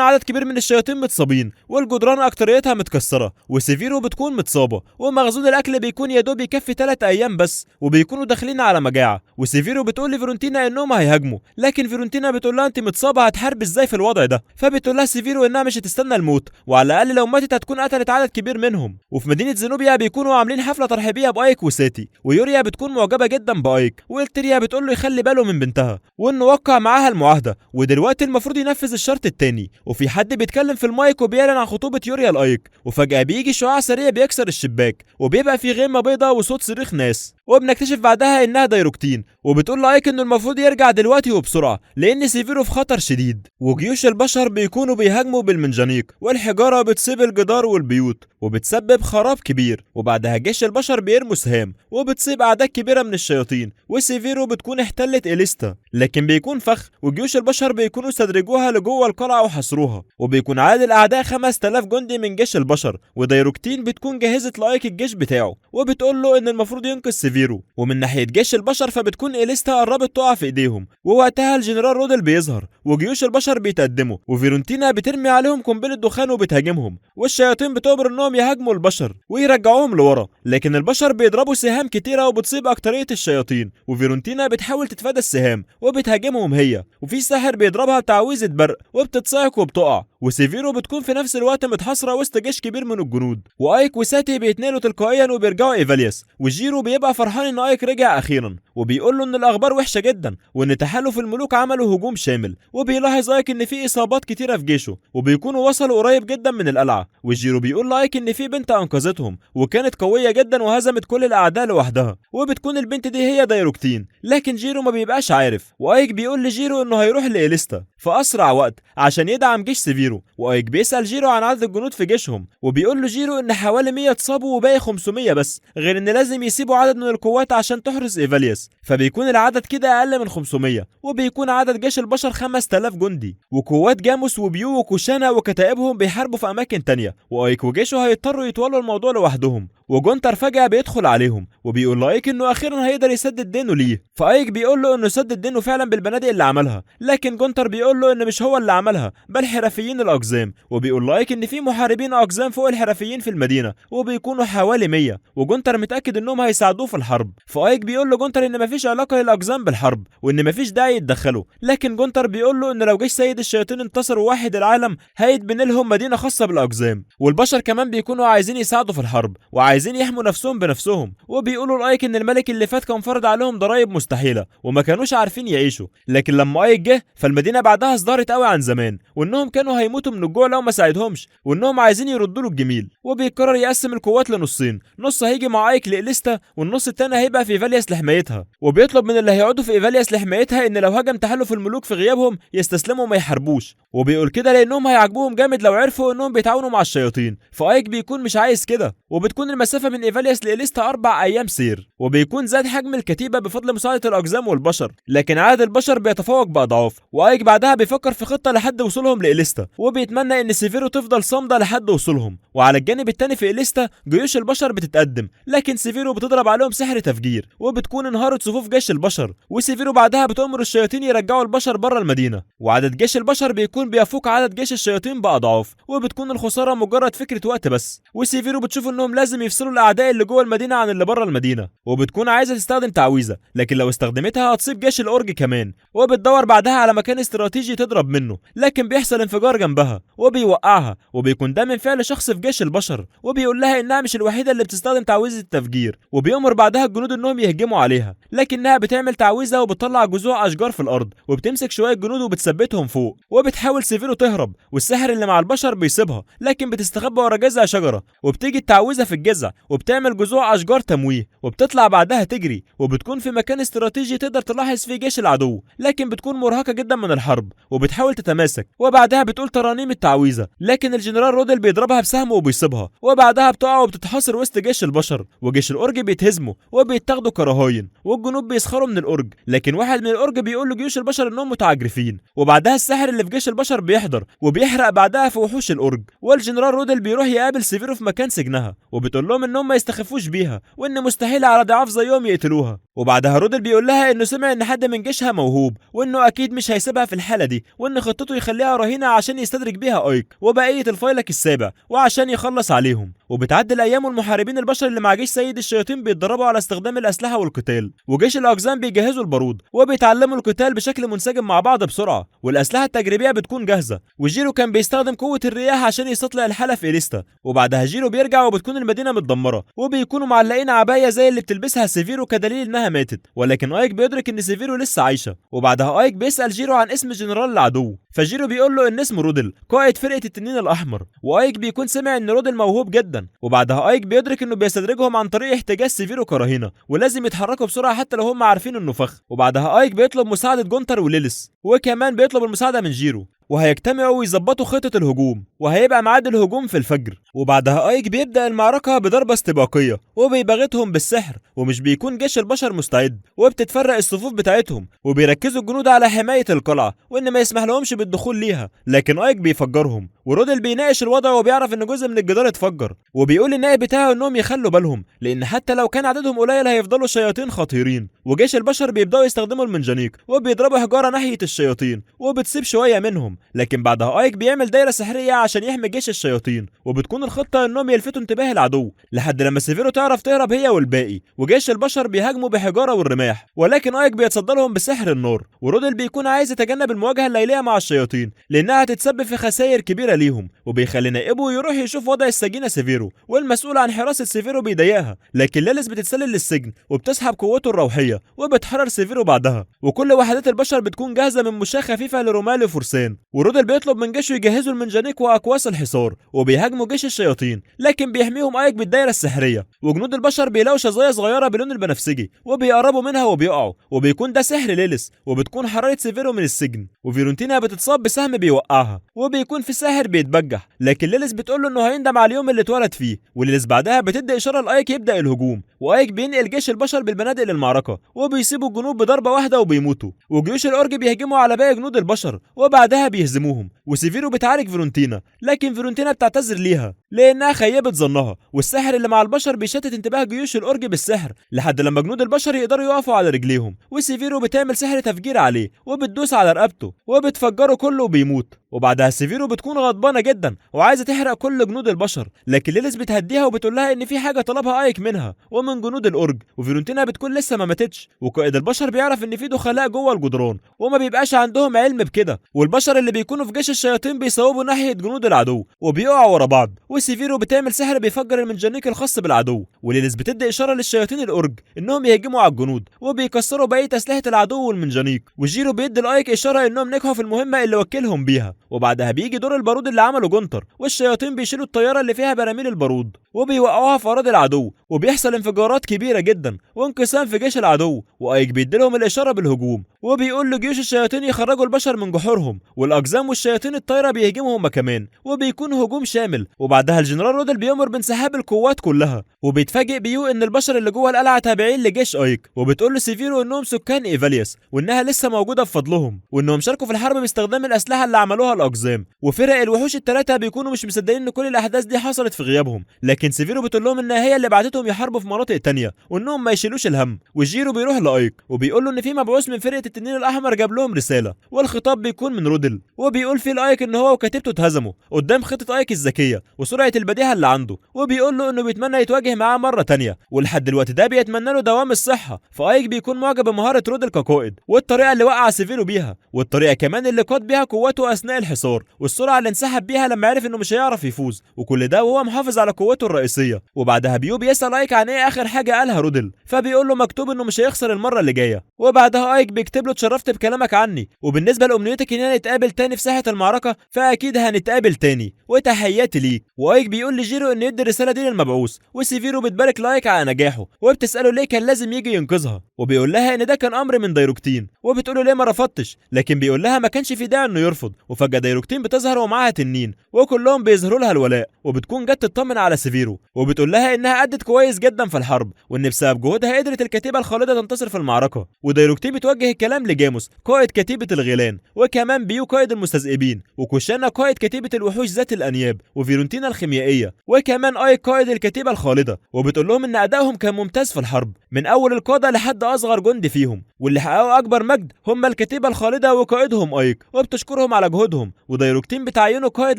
A: عدد كبير من الشياطين متصابين والجدران اكتريتها متكسره، وسيفيرو بتكون متصابه ومخزون الاكل بيكون يا دوب يكفي 3 ايام بس، وبيكونوا داخلين على مجاعه. وسيفيرو بتقول لفيرونتينا انهم هيهاجموا، لكن فيرونتينا بتقول لها انت متصابه هتحارب ازاي في الوضع ده؟ فبتقول لها سيفيرو انها مش هتستنى الموت، وعلى الاقل لو ماتت هتكون قتلت عدد كبير منهم. وفي مدينه زينوبيا بيكونوا عاملين حفله ترحيبيه بايك وساتي، ويوريا بتكون معجبه جدا بايك، وإلتريا بتقول له يخلي باله من بنتها وانه وقع معاها المعاهده ودلوقتي المفروض ينفذ الشرط التاني. وفي حد بيتكلم في المايك وبيعلن عن خطوبه يوريا لايك، وفجاه بيجي شعاع سريع بيكسر الشباك وبيبقى في غيمه بيضاء وصوت صريخ ناس، وبنكتشف بعدها انها دايروكتين. وبتقول لايك انه المفروض يرجع دلوقتي وبسرعه لان سيفيرو في خطر شديد. وجيوش البشر بيكونوا بيهاجموا بالمنجنيق والحجاره بتصيب الجدار والبيوت وبتسبب خراب كبير. وبعدها جيش البشر بيرموا سهام وبتصيب اعداد كبيره من الشياطين، وسيفيرو بتكون احتلت إليستا، لكن بيكون فخ وجيوش البشر بيكونوا استدرجوها لجوه القلعه وحصروها. وبيكون عدد الاعداء 5000 جندي من جيش البشر، ودايروكتين بتكون جهزت لايك الجيش بتاعه وبتقول له ان المفروض ينقذ سيفيرو. ومن ناحيه جيش البشر فبتكون إليستا قربت تقع في ايديهم، ووقتها الجنرال رودل بيظهر وجيوش البشر بيتقدموا، وفيرونتينا بترمي عليهم قنبله دخان وبتهاجمهم، والشياطين بتؤمر انهم يهاجموا البشر ويرجعوهم لورا، لكن البشر بيضربوا سهام كتيره وبتصيب اكتريه الشياطين. وفيرونتينا بتحاول تتفادى السهام وبتهاجمهم هي، وفي ساحر بيضربها بتعويذه برق وبتتصاعق وبتقع. وسيفيرو بتكون في نفس الوقت متحاصره وسط جيش كبير من الجنود، وايك وساتي بيتنقلوا تلقائيا وبيرجعوا ايفالياس. وجيرو بيبقى فرحان ان ايك رجع اخيرا، وبيقول له ان الاخبار وحشه جدا وان تحالف الملوك عملوا هجوم شامل. وبيلاحظ ايك ان في اصابات كتيره في جيشه، وبيكونوا وصلوا قريب جدا من القلعه. وجيرو بيقول لايك ان في بنت انقذتهم وكانت قويه جدا وهزمت كل الاعداء لوحدها، وبتكون البنت دي هي دايروكتين، لكن جيرو ما بيبقاش عارف. وايك بيقول لجيرو انه هيروح لإليستا في اسرع وقت عشان يدعم جيش سيفيرو. وايك بيسال جيرو عن عدد الجنود في جيشهم، وبيقول له جيرو ان حوالي 100 اتصابوا وباقي 500 بس، غير ان لازم يسيبوا عدد من القوات عشان تحرس ايفالياس، فبيكون العدد كده اقل من 500. وبيكون عدد جيش البشر 5000 جندي، وقوات جاموس وبيو وكوشانا وكتائبهم بيحاربوا في اماكن تانية، وايك وجيشه هيضطروا يتولوا الموضوع لوحدهم. وجونتر فجأة بيدخل عليهم وبيقول لايك انه اخيرا هيقدر يسدد دينه ليه، فايك بيقول له انه سدد دينه فعلا بالبنادق اللي عملها، لكن جونتر بيقول له ان مش هو اللي عملها بل حرفيين الاقزام، وبيقول لايك ان في محاربين اقزام فوق الحرفيين في المدينة وبيكونوا حوالي 100، وجونتر متأكد انهم هيساعدوه في الحرب. فايك بيقول لجونتر ان مفيش علاقة للاقزام بالحرب وان مفيش داعي يتدخلوا، لكن جونتر بيقول له ان لو جيش سيد الشياطين انتصر وواحد العالم هيتبني لهم مدينة خاصة بالاقزام، والبشر كمان بيكونوا عايزين يساعدوا في الحرب وعايزين يحموا نفسهم بنفسهم، وبيقولوا لايك ان الملك اللي فات كان فرض عليهم ضرائب مستحيلة وما كانوش عارفين يعيشوا، لكن لما ايك جه فالمدينة بعدها ازدهرت قوي عن زمان، وانهم كانوا هيموتوا من الجوع لو ما ساعدهمش، وانهم عايزين يردوا له الجميل. وبيقرر يقسم القوات لنصين، نص هيجي مع ايك لإليستا والنص التاني هيبقى في ايفالياس لحمايتها، وبيطلب من اللي هيقعدوا في ايفالياس لحمايتها ان لو هجم تحالف الملوك في غيابهم يستسلموا وما يحاربوش، وبيقول كده لانهم هيعجبوهم جامد لو عرفوا انهم بيتعاونوا مع الشياطين. فايك بيكون مش عايز كده، وبتكون المسافة من ايفالياس لإليستا 4 ايام سير، وبيكون زاد حجم الكتيبة بفضل مساعدة الاقزام والبشر، لكن عدد البشر بيتفوق باضعاف. وايك بعدها بيفكر في خطة لحد وصولهم لإليستا، وبيتمنى ان سيفيرو تفضل صامدة لحد وصولهم. وعلى الجانب التاني في إليستا جيوش البشر بتتقدم، لكن سيفيرو بتضرب عليهم سحر تفجير، وبتكون انهارت صفوف جيش البشر، وسيفيرو بعدها بتأمر الشياطين يرجعوا البشر بره المدينة، وعدد جيش البشر بيكون بيفوق عدد جيش الشياطين بأضعاف، وبتكون الخسارة مجرد فكرة وقت بس. وسيفيرو بتشوف انهم لازم يفصلوا الاعداء اللي جوه المدينة عن اللي بره المدينة، وبتكون عايزة تستخدم تعويذة، لكن لو استخدمتها هتصيب جيش الأورج كمان، وبتدور بعدها على مكان استراتيجي تضرب منه، لكن بيحصل انفجار جنبها وبيوقعها، وبيكون ده من فعل شخص في جيش البشر، وبيقول لها انها مش الوحيدة اللي بتستخدم تعويذة التفجير، وبيأمر بعدها الجنود انهم يهجموا عليها، لكنها بتعمل تعويذة وبتطلع جذوع اشجار في الارض وبتمسك شوية جنود وبتثبتهم فوق، وبتحاول سيفيرو تهرب والسحر اللي مع البشر بيسيبها، لكن بتستخبى ورا جذع شجرة، وبتيجي التعويذة في الجذع وبتعمل جذوع اشجار تمويه، وبتطلع بعدها تجري، وبتكون في مكان استراتيجي تقدر تلاحظ فيه جيش العدو، لكن بتكون مرهقة جدا من الحرب وبتحاول تتماسك، وبعدها بتقول ترانيم التعويذة، لكن الجنرال رودل بيضربها بسهم وبيصيبها، وبعدها بتقع وبتتحاصر وسط جيش البشر، وجيش الأورج بيتهزموا وبيتاخدوا كرهاين، والجنود بيسخروا من الأورج، لكن واحد من الأورج بيقول لجيوش البشر انهم متعجرفين، وبعدها الساحر اللي في جيش البشر بيحضر وبيحرق بعدها في وحوش الأورج، والجنرال رودل بيروح يقابل سيفيرو في مكان سجنها، وبتقول لهم انهم ما يستخفوش بيها وان مستحيل على ضعاف زيهم يقتلوها، وبعدها رودل بيقول لها انه سمع ان حد من جيشها موهوب، وانه اكيد مش هيسيبها في الحالة دي، وان خطته يخليها رهينة عشان يستدرج بيها ايك وبقية الفيلق السابع وعشان يخلص عليهم. وبتعدي الايام والمحاربين البشر اللي مع جيش سيد الشياطين بيتدربوا على استخدام الاسلحة والقتال، وجيش الاقزام بيجهزوا البارود وبيتعلموا القتال بشكل منسجم مع بعض بسرعة، والاسلحة التجريبية بتكون جاهزة، وجيرو كان بيستخدم قوة الرياح عشان يستطلع الحالة في إليستا، وبعدها جيرو بيرجع وبتكون المدينة متدمرة، وبيكونوا معلقين عباية زي اللي بتلبسها سيفيرو كدليل انها ماتت، ولكن ايك بيدرك ان سيفيرو لسه عايشة، وبعدها ايك بيسأل جيرو عن اسم جنرال العدو، فجيرو بيقول له ان اسمه رودل قائد فرقة التنين الاحمر، وايك بيكون سمع ان رودل موهوب جدا، وبعدها ايك بيدرك انه بيستدرجهم عن طريق احتجاز سيفيرو كرهينة ولازم يتحركوا بسرعة حتى لو هم عارفين انه فخ، وبعدها ايك بيطلب مساعدة جونتر وليلس، وكمان بيطلب المساعدة من جيرو، وهيجتمعوا ويظبطوا خطة الهجوم، وهيبقى ميعاد الهجوم في الفجر، وبعدها ايك بيبدأ المعركة بضربة استباقية وبيباغتهم بالسحر، ومش بيكون جيش البشر مستعد، وبتتفرق الصفوف بتاعتهم، وبيركزوا الجنود على حماية القلعة وان ما يسمح لهمش بالدخول ليها، لكن ايك بيفجرهم، ورودل بيناقش الوضع وبيعرف ان جزء من الجدار اتفجر، وبيقول للنائب بتاعه انهم يخلوا بالهم لان حتى لو كان عددهم قليل هيفضلوا شياطين خطيرين، وجيش البشر بيبدأوا يستخدموا المنجنيق وبيضربوا حجارة ناحية الشياطين وبتسيب شوية منهم، لكن بعدها ايك بيعمل دايره سحريه عشان يحمي جيش الشياطين، وبتكون الخطه انهم يلفتوا انتباه العدو لحد لما سيفيرو تعرف تهرب هي والباقي، وجيش البشر بيهاجموا بحجاره والرماح، ولكن ايك بيتصدى لهم بسحر النار، ورودل بيكون عايز يتجنب المواجهه الليليه مع الشياطين لانها هتتسبب في خسائر كبيره ليهم، وبيخلي نائبه يروح يشوف وضع السجينه سيفيرو، والمسؤول عن حراسه سيفيرو بيضايقها، لكن ليلس بتتسلل للسجن وبتسحب قوته الروحيه وبتحرر سيفيرو بعدها، وكل وحدات البشر بتكون جاهزه من مشاة خفيفه لرمال وفرسان، ورودل بيطلب من جيشه يجهزوا المنجنيق واقواس الحصار وبيهاجموا جيش الشياطين، لكن بيحميهم ايك بالدايره السحريه، وجنود البشر بيلاقوا شظايا صغيره بلون البنفسجي وبيقربوا منها وبيقعوا، وبيكون ده سحر ليلس، وبتكون حراره سيفيرو من السجن، وفيرونتينا بتتصاب بسهم بيوقعها، وبيكون في ساحر بيتبجح، لكن ليلس بتقول له انه هيندم على اليوم اللي اتولد فيه، وليلس بعدها بتدي اشاره لايك يبدا الهجوم، وايك بينقل جيش البشر بالبنادق للمعركه، وبيسيبوا الجنود بضربه واحده وبيموتوا، وجيوش الأورج بيهجموا على باقي جنود البشر وبعدها بيهزموهم، وسيفيرو بتعارك فيرونتينا، لكن فيرونتينا بتعتذر ليها لانها خيبت ظنها، والساحر اللي مع البشر بيشتت انتباه جيوش الأورج بالسحر لحد لما جنود البشر يقدروا يقفوا على رجليهم، وسيفيرو بتعمل سحر تفجير عليه وبتدوس على رقبته وبتفجره كله وبيموت. وبعدها سيفيرو بتكون غضبانه جدا وعايزه تحرق كل جنود البشر، لكن ليليس بتهديها وبتقول لها ان في حاجه طلبها ايك منها ومن جنود الأورج، وفيرونتينا بتكون لسه ما ماتتش، وقائد البشر بيعرف ان في دخلاء جوه الجدران وما بيبقاش عندهم علم بكده، والبشر اللي بيكونوا في جيش الشياطين بيصوبوا ناحيه جنود العدو وبيقعوا ورا بعض، وسيفيرو بتعمل سحر بيفجر المنجنيق الخاص بالعدو، وليليس بتدي اشاره للشياطين الأورج انهم يهجموا على الجنود وبيكسروا بقيه اسلحه العدو والمنجنيق، وجيرو بيدي لايك اشاره انهم نجحوا في المهمه اللي وكلهم بيها. وبعدها بيجي دور البارود اللي عمله جونتر، والشياطين بيشيلوا الطياره اللي فيها براميل البارود وبيوقعوها في اراضي العدو، وبيحصل انفجارات كبيره جدا وانقسام في جيش العدو، وايك بيديلهم الاشاره بالهجوم وبيقول لجيوش الشياطين يخرجوا البشر من جحورهم، والاقزام والشياطين الطايره بيهجموا هما كمان وبيكون هجوم شامل. وبعدها الجنرال رودل بيامر بانسحاب القوات كلها، وبيتفاجئ بيو ان البشر اللي جوه القلعه تابعين لجيش ايك، وبتقول لسيفيرو انهم سكان ايفاليوس وانها لسه موجوده بفضلهم، وانهم شاركوا في الحرب باستخدام الاسلحه اللي عملوها الاقزام. وفرق الوحوش الثلاثه بيكونوا مش مصدقين ان كل الاحداث دي حصلت في غيابهم، لكن سيفيرو بتقول لهم انها هي اللي بعتتهم يحاربوا في مناطق تانية وانهم ما يشيلوش الهم. وجيرو بيروح لايك وبيقول له ان في مبعوث من فرقه التنين الاحمر جاب لهم رساله، والخطاب بيكون من رودل، وبيقول فيه لايك ان هو وكتيبته اتهزموا قدام خطه ايك الذكيه وسرعه البديهه اللي عنده، وبيقول له انه بيتمنى يتواجه معاه مره تانية، ولحد الوقت ده بيتمنى له دوام الصحه. فايك بيكون معجب بمهاره رودل كقائد، والطريقه اللي وقع سيفيرو بيها، والطريقه كمان اللي قاد بيها قوته اثناء الحصار، والسرعه اللي انسحب بيها لما عرف انه مش هيعرف يفوز، وكل ده وهو محافظ على قوته الرئيسيه. وبعدها بيو بيسال ايك عن ايه اخر حاجه قالها رودل، فبيقول له مكتوب انه مش هيخسر المره اللي جايه. وبعدها ايك بيكتب له اتشرفت بكلامك عني، وبالنسبه لامنيتك اننا نتقابل تاني في ساحه المعركه فاكيد هنتقابل تاني، وتحياتي ليك. وايك بيقول لجيرو ان يدي الرساله دي للمبعوث، وسيفيرو بتبارك لايك على نجاحه وبتساله ليه كان لازم يجي ينقذها، وبيقول لها ان ده كان امر من دايروكتين، وبتقول له ليه ما رفضتش، لكن بيقول لها ما كانش في داعي انه يرفض. وفجاه دايروكتين بتظهر ومعاها تنين وكلهم بيظهروا لها الولاء، وبتكون جت تطمن على سيفيرو وبتقول لها انها ادت كويس جدا في الحرب، وان بسبب جهودها قدرت الكتيبه الخالده تنتصر في المعركه. ودايروكتين بتوجه الكلام لجاموس قائد كتيبه الغيلان، وكمان بيو قائد المستذئبين، وكوشانا قائد كتيبه الوحوش ذات الانياب، وفيرونتينا الخيميائيه، وكمان ايك قائد الكتيبه الخالده. وبتقول لهم ان ادائهم كان ممتاز في الحرب من اول القاده لحد اصغر جندي فيهم، واللي حققوا اكبر مجد هم الكتيبه الخالده وقائدهم ايك، وبتشكرهم على جهودهم. ودايروكتين بتعينه قائد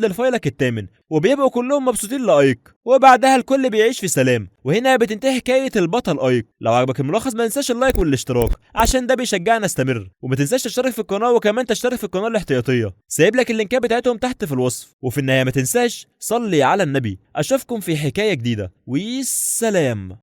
A: للفيلق الثامن، وبيبقوا كلهم مبسوطين لايك، وبعدها الكل بيعيش في سلام. وهنا بتنتهي حكايه البطل ايك. لو عجبك الملخص ما تنساش اللايك والاشتراك عشان ده بيشجعنا استمر، وما تنساش تشترك في القناه، وكمان تشترك في القناه الاحتياطيه، سايب لك اللينكات بتاعتهم تحت في الوصف. وفي النهايه ما تنساش صلي على النبي. اشوفكم في حكايه جديده، والسلام.